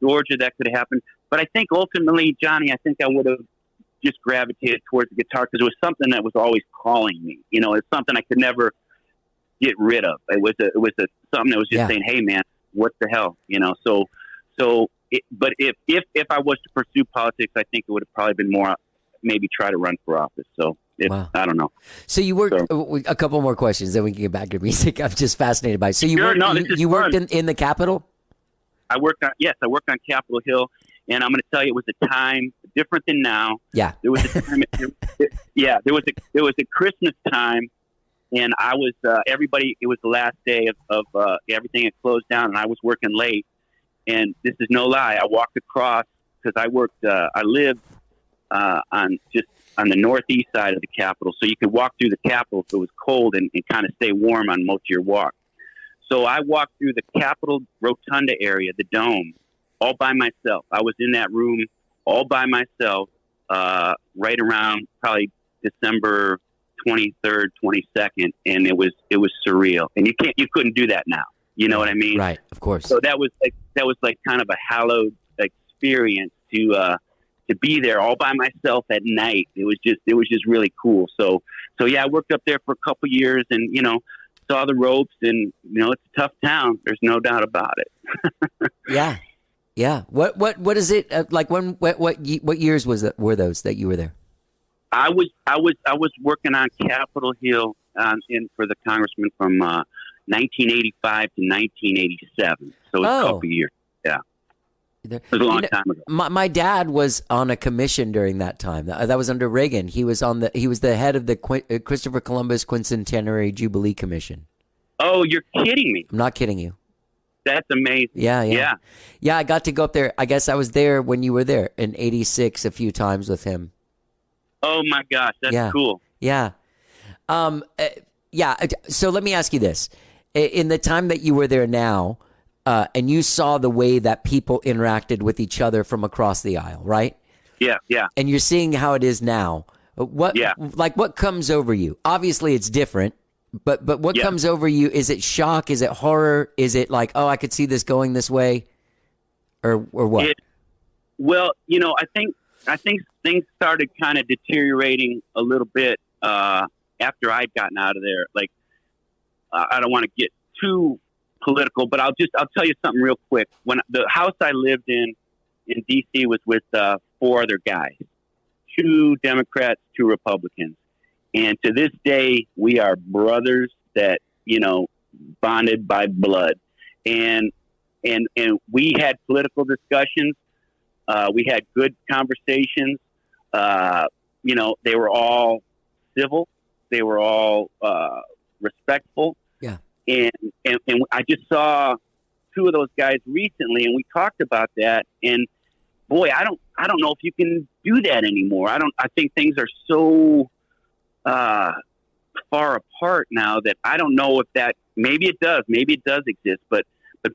Georgia, that could have happened. But I think ultimately, Johnny, I would have just gravitated towards the guitar because it was something that was always calling me. It's something I could never get rid of. It was something that was just saying, "Hey, man, what the hell?" But if I was to pursue politics, I think it would have probably been more maybe try to run for office. So wow. I don't know. So you worked a couple more questions, then we can get back to music. I'm just fascinated by it. So you worked in the Capitol? I worked on Capitol Hill, and I'm going to tell you, it was a time different than now. Yeah. There was a time. There was a Christmas time, and I was everybody. It was the last day of everything had closed down, and I was working late. And this is no lie. I walked across because I lived on the northeast side of the Capitol, so you could walk through the Capitol if it was cold and kind of stay warm on most of your walk. So I walked through the Capitol Rotunda area, the Dome, all by myself. I was in that room all by myself right around probably December 23rd, 22nd, and it was surreal. And you couldn't do that now. You know what I mean? Right, of course. So that was like kind of a hallowed experience to be there all by myself at night. It was just really cool. So yeah, I worked up there for a couple years, and saw the ropes, and it's a tough town. There's no doubt about it. Yeah. What is it like? What years were those that you were there? I was working on Capitol Hill for the congressman from 1985 to 1987. So it was a couple years. Yeah. It was a long time ago. My dad was on a commission during that time. That was under Reagan. He was the head of the Christopher Columbus Quincentenary Jubilee Commission. Oh, you're kidding me. I'm not kidding you. That's amazing. Yeah. I got to go up there. I guess I was there when you were there in '86 a few times with him. Oh my gosh, that's cool. Yeah. So let me ask you this. In the time that you were there now, and you saw the way that people interacted with each other from across the aisle, right? Yeah. And you're seeing how it is now. What comes over you? Obviously, it's different, but what comes over you? Is it shock? Is it horror? Is it like, oh, I could see this going this way, or what? I think things started kind of deteriorating a little bit after I'd gotten out of there. Like, I don't want to get too political, but I'll tell you something real quick. When the house I lived in DC was with 4 other guys, 2 Democrats, 2 Republicans. And to this day, we are brothers that, bonded by blood. And we had political discussions. We had good conversations. They were all civil. They were all respectful. Yeah. And I just saw 2 of those guys recently, and we talked about that. And boy, I don't know if you can do that anymore. I think things are so far apart now that I don't know if that. Maybe it does exist, but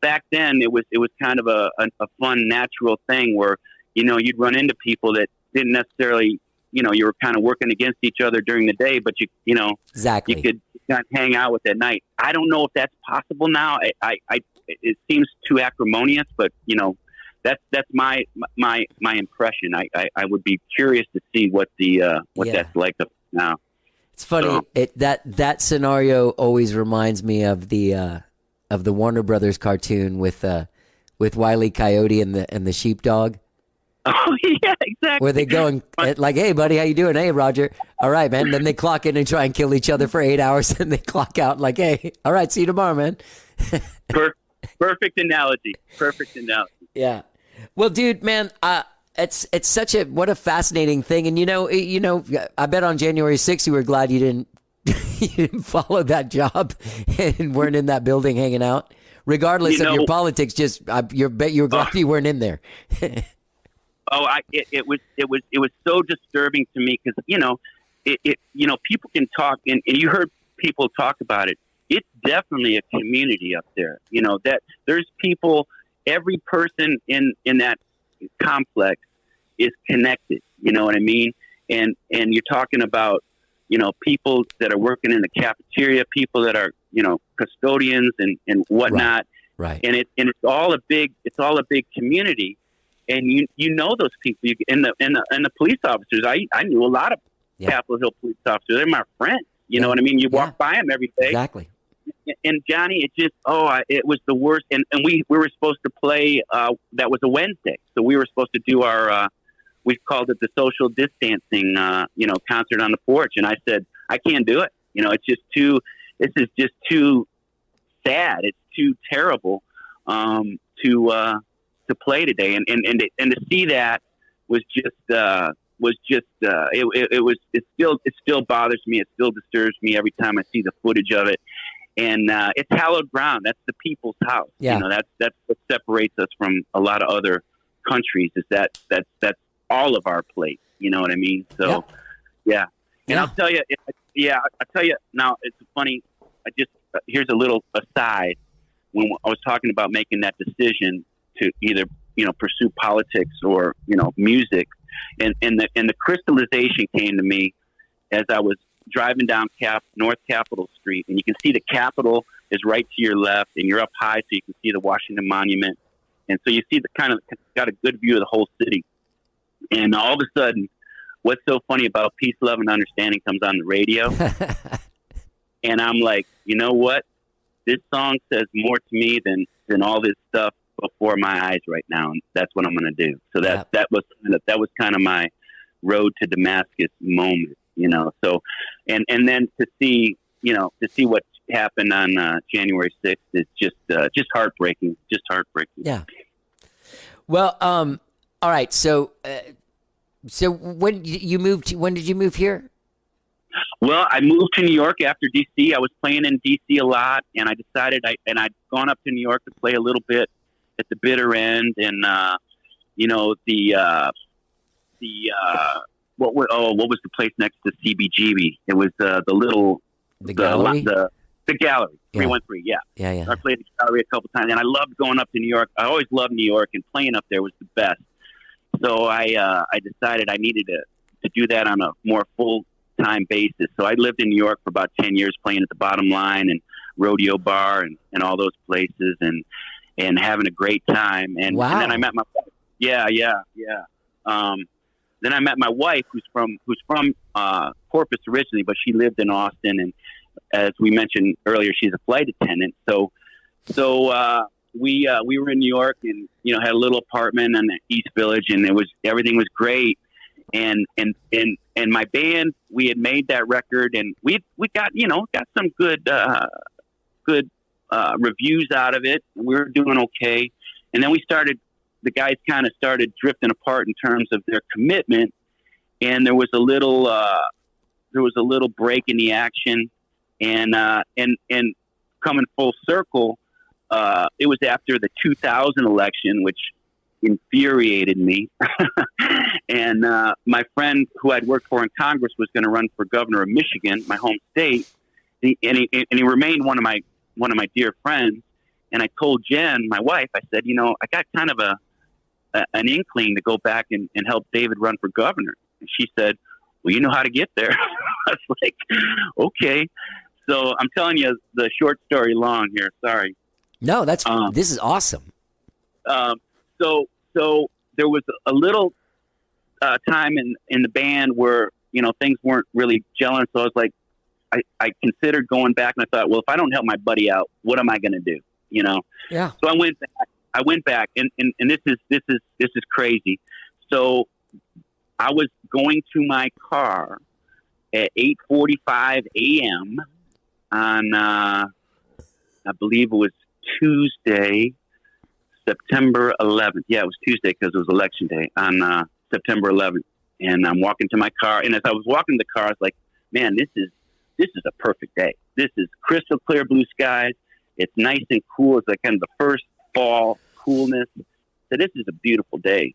back then it was kind of a fun, natural thing where you'd run into people that didn't necessarily you were kind of working against each other during the day, but exactly you could not hang out with at night. I don't know if that's possible now. It seems too acrimonious, but that's my impression. I would be curious to see what that's like now. It's funny that scenario always reminds me of the Warner Brothers cartoon with Wile E. Coyote and the sheepdog. Oh yeah, exactly. Where they going like, "Hey buddy, how you doing? Hey Roger, all right man." Then they clock in and try and kill each other for 8 hours, and they clock out like, "Hey, all right, see you tomorrow, man." Perfect analogy. Yeah. Well, dude, man, it's such what a fascinating thing, and I bet on January 6th you were glad you didn't follow that job and weren't in that building hanging out, regardless of your politics. You were glad you weren't in there. It was so disturbing to me because people can talk and you heard people talk about it. It's definitely a community up there. That there's people. Every person in that complex is connected. You know what I mean? And you're talking about people that are working in the cafeteria, people that are custodians and whatnot. Right. And it's all a big community. And you know those people and the police officers. I knew a lot of Capitol Hill police officers. They're my friends. You know what I mean? You walk by them every day. Exactly. And Johnny, it was the worst. And we were supposed to play. That was a Wednesday, so we were supposed to do our. We called it the social distancing. Concert on the porch. And I said I can't do it. It's just too. This is just too sad. It's too terrible to play today. And to see that was just. It still bothers me. It still disturbs me every time I see the footage of it. And it's hallowed ground. That's the people's house. Yeah. That's what separates us from a lot of other countries. Is that's all of our place. You know what I mean? So, yeah. And I'll tell you, now. It's funny. Here's a little aside. When I was talking about making that decision to either pursue politics or music, and the crystallization came to me as I was driving down North Capitol Street, and you can see the Capitol is right to your left, and you're up high, so you can see the Washington Monument, and so you see got a good view of the whole city. And all of a sudden, what's so funny about Peace, Love, and Understanding comes on the radio, and I'm like, you know what? This song says more to me than all this stuff before my eyes right now, and that's what I'm going to do. So that was kind of my road to Damascus moment. So, and then to see what happened on January 6th is just heartbreaking. Just heartbreaking. Yeah. Well, all right. So when did you move here? Well, I moved to New York after DC. I was playing in DC a lot, and I decided I'd gone up to New York to play a little bit at the bitter end, and what was the place next to CBGB? It was the gallery. The gallery, 313. Yeah. I played the gallery a couple times, and I loved going up to New York. I always loved New York, and playing up there was the best. So I decided I needed to do that on a more full-time basis. So I lived in New York for about 10 years, playing at the Bottom Line and Rodeo Bar and all those places, and having a great time. And then I met my wife. Yeah. Then I met my wife, who's from Corpus originally, but she lived in Austin, and as we mentioned earlier, she's a flight attendant. So we were in New York, and had a little apartment in the East Village, and everything was great. And my band, we had made that record, and we got some good reviews out of it. We were doing okay, and then the guys kind of started drifting apart in terms of their commitment, and there was a little break in the action, and coming full circle, it was after the 2000 election, which infuriated me. And my friend who I'd worked for in Congress was going to run for governor of Michigan, my home state, and he remained one of my dear friends. And I told Jen, my wife, I said, I got kind of an inkling to go back and help David run for governor. And she said, well, you know how to get there. I was like, okay. So I'm telling you the short story long here. Sorry. No, this is awesome. So there was a little time in the band where, things weren't really gelling. So I was like, I considered going back, and I thought, well, if I don't help my buddy out, what am I going to do? Yeah. So I went back, and this is crazy. So I was going to my car at 8:45 a.m. on I believe it was Tuesday, September 11th. Yeah, it was Tuesday because it was election day on September 11th. And I'm walking to my car, and as I was walking to the car, I was like, man, this is a perfect day. This is crystal clear blue skies. It's nice and cool. It's like kind of the first fall coolness. So this is a beautiful day.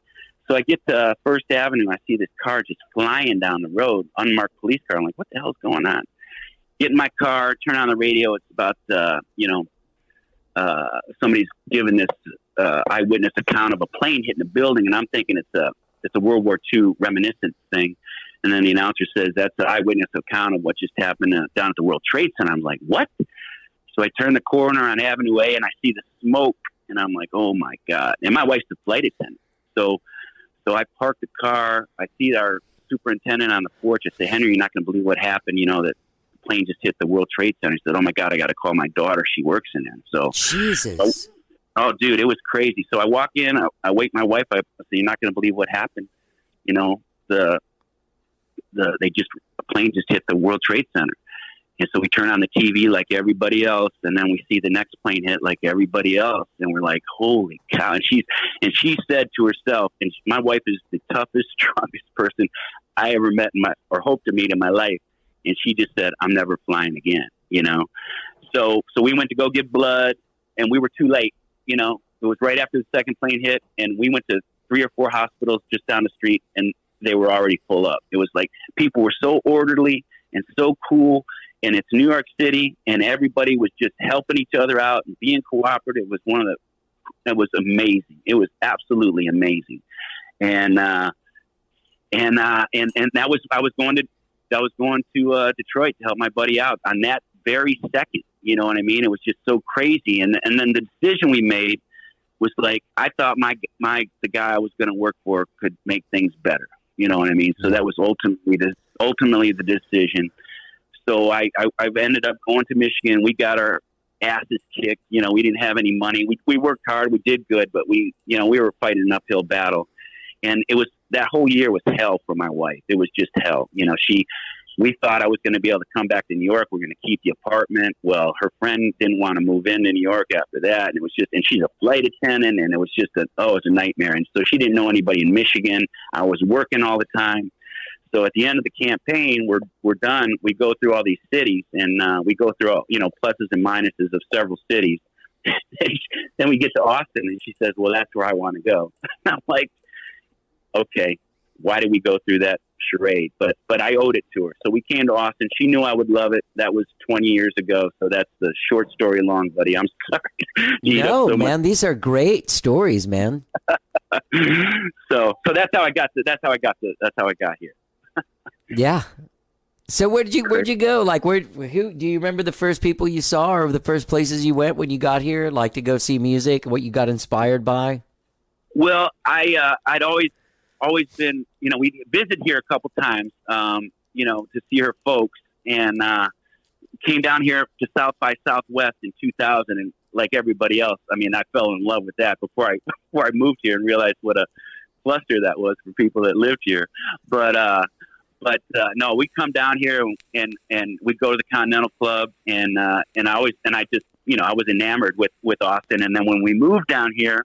So I get to First Avenue. I see this car just flying down the road, unmarked police car. I'm like, what the hell's going on? Get in my car, turn on the radio. It's about, somebody's giving this eyewitness account of a plane hitting a building, and I'm thinking it's a World War II reminiscence thing. And then the announcer says that's an eyewitness account of what just happened down at the World Trade Center. I'm like, what? So I turn the corner on Avenue A, and I see the smoke, and I'm like, oh my God. And my wife's the flight attendant. So I park the car. I see our superintendent on the porch. I say, Henry, you're not going to believe what happened. You know, that the plane just hit the World Trade Center. He said, oh my God, I got to call my daughter. She works in there. So, Jesus. Oh, dude, it was crazy. So I walk in, I wake my wife up. I say, you're not going to believe what happened. You know, the plane just hit the World Trade Center. And so we turn on the TV like everybody else, and then we see the next plane hit like everybody else, and we're like, "Holy cow!" And she said to herself, and my wife is the toughest, strongest person I ever met or hope to meet in my life, and she just said, "I'm never flying again." You know, so we went to go give blood, and we were too late. You know, it was right after the second plane hit, and we went to 3 or 4 hospitals just down the street, and they were already full up. It was like people were so orderly and so cool. And it's New York City, and everybody was just helping each other out and being cooperative. It was it was amazing. It was absolutely amazing. And that was, I was going to Detroit to help my buddy out on that very second. You know what I mean? It was just so crazy. And then the decision we made was like, I thought the guy I was going to work for could make things better. You know what I mean? So that was ultimately the decision. So I ended up going to Michigan. We got our asses kicked. You know, we didn't have any money. We worked hard. We did good, but we were fighting an uphill battle. And it was, that whole year was hell for my wife. It was just hell. You know, we thought I was going to be able to come back to New York. We're going to keep the apartment. Well, her friend didn't want to move into New York after that. And it was just, and she's a flight attendant, and it was just it was a nightmare. And so she didn't know anybody in Michigan. I was working all the time. So at the end of the campaign, we're done. We go through all these cities, and we go through all, pluses and minuses of several cities. Then we get to Austin, and she says, "Well, that's where I want to go." I'm like, "Okay, why did we go through that charade?" But I owed it to her. So we came to Austin. She knew I would love it. That was 20 years ago. So that's the short story long, buddy. I'm sorry. No, man, these are great stories, man. So that's how I got here. Yeah. So where'd you go? Like, who do you remember the first people you saw, or the first places you went when you got here, like to go see music, what you got inspired by? Well, I'd always been, we visited here a couple times, to see her folks, and came down here to South by Southwest in 2000, and like everybody else, I mean, I fell in love with that before I moved here and realized what a cluster that was for people that lived here. But no, we come down here and we go to the Continental Club, and I was enamored with Austin. And then when we moved down here,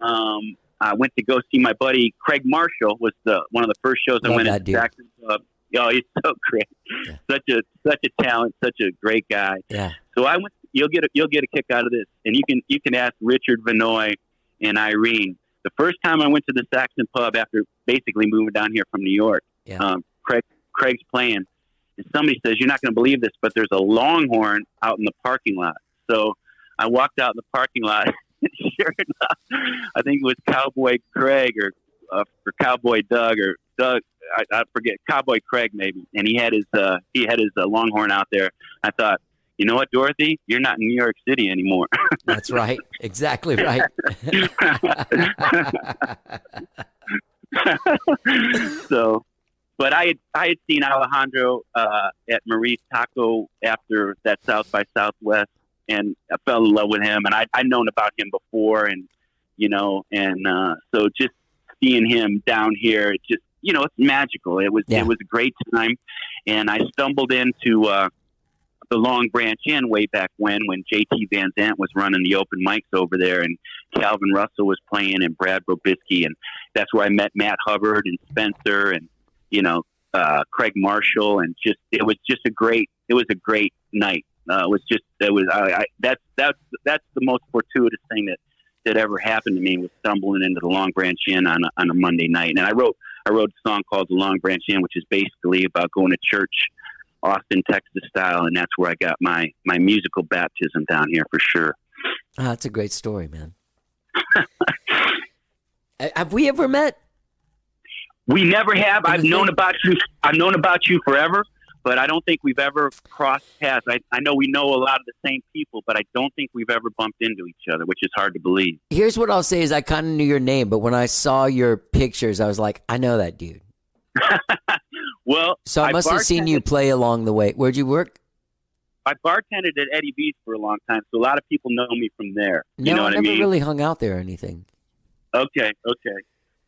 I went to go see my buddy Craig Marshall. Was one of the first shows I went to. Saxon Club. Oh, he's so great. Yeah. Such a talent, such a great guy. Yeah. So I went. You'll get a kick out of this, and you can ask Richard Vanoy and Irene. The first time I went to the Saxon Pub after basically moving down here from New York, Craig's playing, and somebody says, "You're not going to believe this, but there's a Longhorn out in the parking lot." So I walked out in the parking lot, and sure enough, I think it was Cowboy Craig or Cowboy Doug or Doug. I forget, Cowboy Craig maybe, and he had his Longhorn out there. I thought, you know what, Dorothy? You're not in New York City anymore. That's right. Exactly right. So, but I had seen Alejandro at Marie's Taco after that South by Southwest, and I fell in love with him. And I'd known about him before, and so just seeing him down here, it just it's magical. It was a great time, and I stumbled into the Long Branch Inn way back when JT Van Zandt was running the open mics over there, and Calvin Russell was playing, and Brad Robisky, and that's where I met Matt Hubbard and Spencer and Craig Marshall, and it was a great night. That's the most fortuitous thing that ever happened to me was stumbling into the Long Branch Inn on a Monday night. And I wrote a song called The Long Branch Inn, which is basically about going to church, Austin, Texas style. And that's where I got my musical baptism down here for sure. Oh, that's a great story, man. Have we ever met? We never have. I've known about you forever, but I don't think we've ever crossed paths. I know we know a lot of the same people, but I don't think we've ever bumped into each other, which is hard to believe. Here's what I'll say is I kind of knew your name, but when I saw your pictures, I was like, I know that dude. Well, so I must have seen you play along the way. Where'd you work? I bartended at Eddie V's for a long time, so a lot of people know me from there. You know what I mean? I never really hung out there or anything. Okay.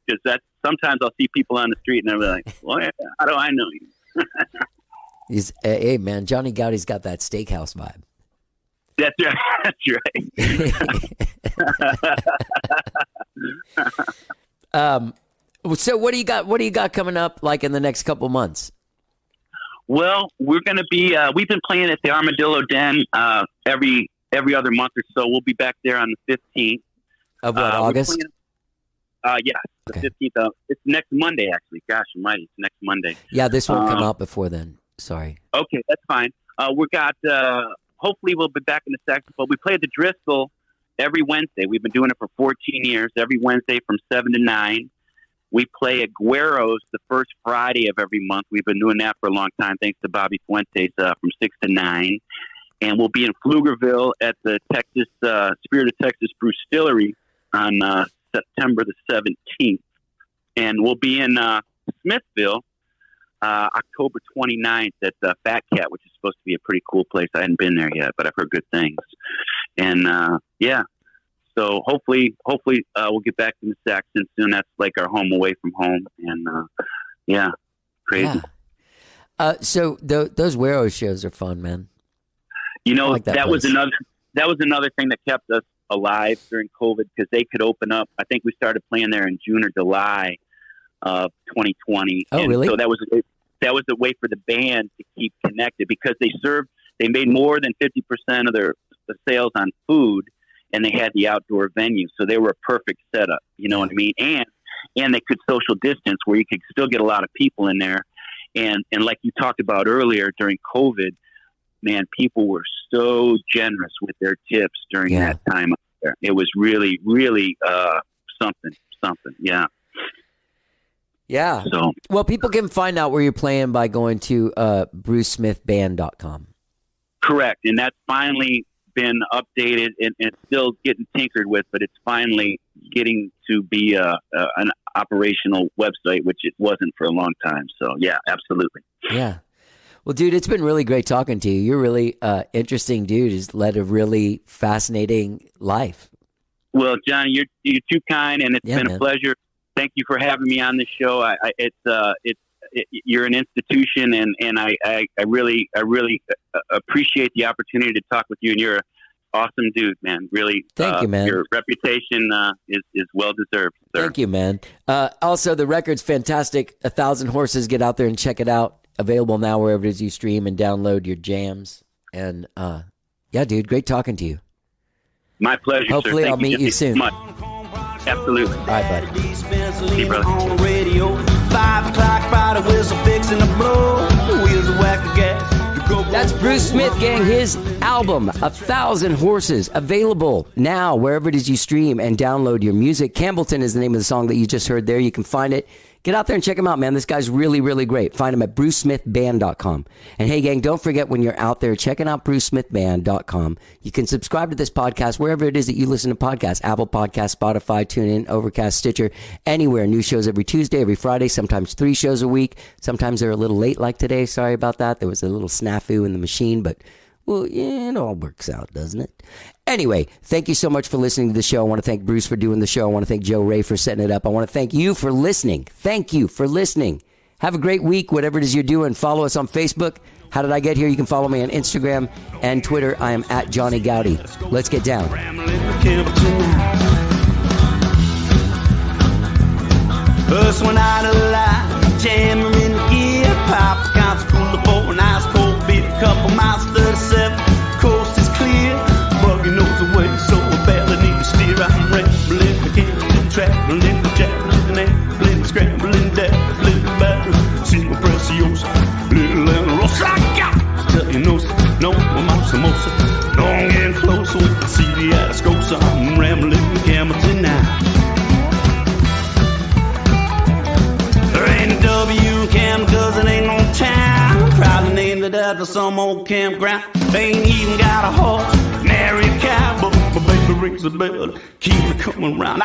Because sometimes I'll see people on the street and they're like, well, how do I know you? Hey, man, Johnny Gowdy's got that steakhouse vibe. That's right. So what do you got coming up like in the next couple months? Well, we're going to be, we've been playing at the Armadillo Den every other month or so. We'll be back there on the 15th. Of what, August? Yeah, the 15th. It's next Monday, actually. Gosh almighty, it's next Monday. Yeah, this won't come out before then. Sorry. Okay, that's fine. Hopefully we'll be back in the saxophone. We play at the Driscoll every Wednesday. We've been doing it for 14 years, every Wednesday from 7 to 9. We play at Guero's the first Friday of every month. We've been doing that for a long time, thanks to Bobby Fuentes, from 6 to 9. And we'll be in Pflugerville at the Spirit of Texas Brewstillery on September the 17th. And we'll be in Smithville October 29th at Fat Cat, which is supposed to be a pretty cool place. I hadn't been there yet, but I've heard good things. And, so hopefully we'll get back to the Saxon soon. That's like our home away from home. And, crazy. Yeah. So those Guero shows are fun, man. You know, that was another thing that kept us alive during COVID, because they could open up. I think we started playing there in June or July of 2020. Oh, and really? So that was a way for the band to keep connected, because they made more than 50% of the sales on food, and they had the outdoor venue. So they were a perfect setup, you know what I mean? And they could social distance where you could still get a lot of people in there. And like you talked about earlier during COVID, man, people were so generous with their tips during that time up there. It was really, really something. Yeah. Yeah. So, well, people can find out where you're playing by going to brucesmithband.com. Correct. And that's finally been updated and still getting tinkered with, but it's finally getting to be an operational website, which it wasn't for a long time. So, yeah, absolutely. Yeah. Well, dude, it's been really great talking to you. You're really interesting dude who's led a really fascinating life. Well, Johnny, you're too kind, and it's been a pleasure. Thank you for having me on this show. You're an institution, and I really appreciate the opportunity to talk with you. And you're an awesome dude, man. Really, thank you, man. Your reputation is well deserved, sir. Thank you, man. Also, the record's fantastic. 1,000 Horses. Get out there and check it out. Available now wherever it is you stream and download your jams. And yeah, dude, great talking to you. My pleasure. Hopefully, sir. I'll meet you soon. Much. Absolutely. All right, buddy. See you, brother. 5 o'clock, Friday whistle fixing to blow. Wheels of whack the gas. That's Bruce Smith, gang. His album, 1,000 Horses, available now wherever it is you stream and download your music. Campbellton is the name of the song that you just heard there. You can find it. Get out there and check him out, man. This guy's really, really great. Find him at brucesmithband.com. And hey, gang, don't forget when you're out there checking out brucesmithband.com, you can subscribe to this podcast wherever it is that you listen to podcasts. Apple Podcasts, Spotify, TuneIn, Overcast, Stitcher, anywhere. New shows every Tuesday, every Friday, sometimes 3 shows a week. Sometimes they're a little late like today. Sorry about that. There was a little snafu in the machine, but well, yeah, it all works out, doesn't it? Anyway, thank you so much for listening to the show. I want to thank Bruce for doing the show. I want to thank Joe Ray for setting it up. I want to thank you for listening. Thank you for listening. Have a great week, whatever it is you're doing. Follow us on Facebook. How did I get here? You can follow me on Instagram and Twitter. I am at Johnny Gowdy. Let's get down. First one out of the line, jammer in the gear, pop counts cooler for an ice cold beer, couple miles 37, coast is clear, buggy knows the way, so I barely need to steer, I'm ready. the Atascosa, I'm rambling Campbellton now. There ain't a W in Campbell cause it ain't no town. Probably named it after some old campground. They ain't even got a horse, nary a cow, but my baby rings the bell, keep it coming round.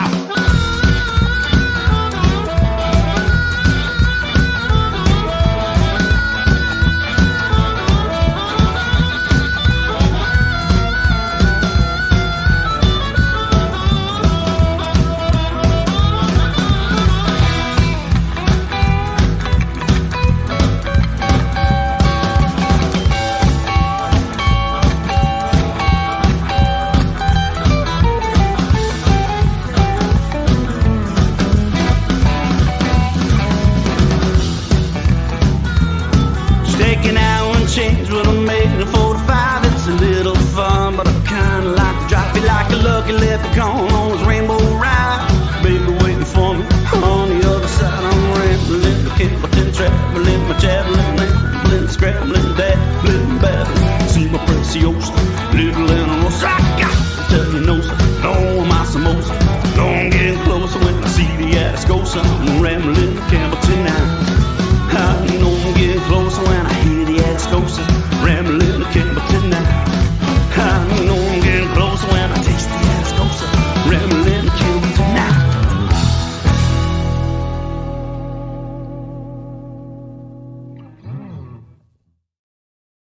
Change what I made in 45. It's a little fun, but I kinda like to drop it like a lucky leprechaun on his rainbow ride. Baby waiting for me on the other side. I'm rambling, Campbellton, traveling, my javelin, rambling, scrambling, dabbling, babbling. See my preciosa, little and rosa. I got to tell you no, sir. No, my samosa. No, I'm getting closer when I see the Atascosa. I'm rambling, Campbellton now.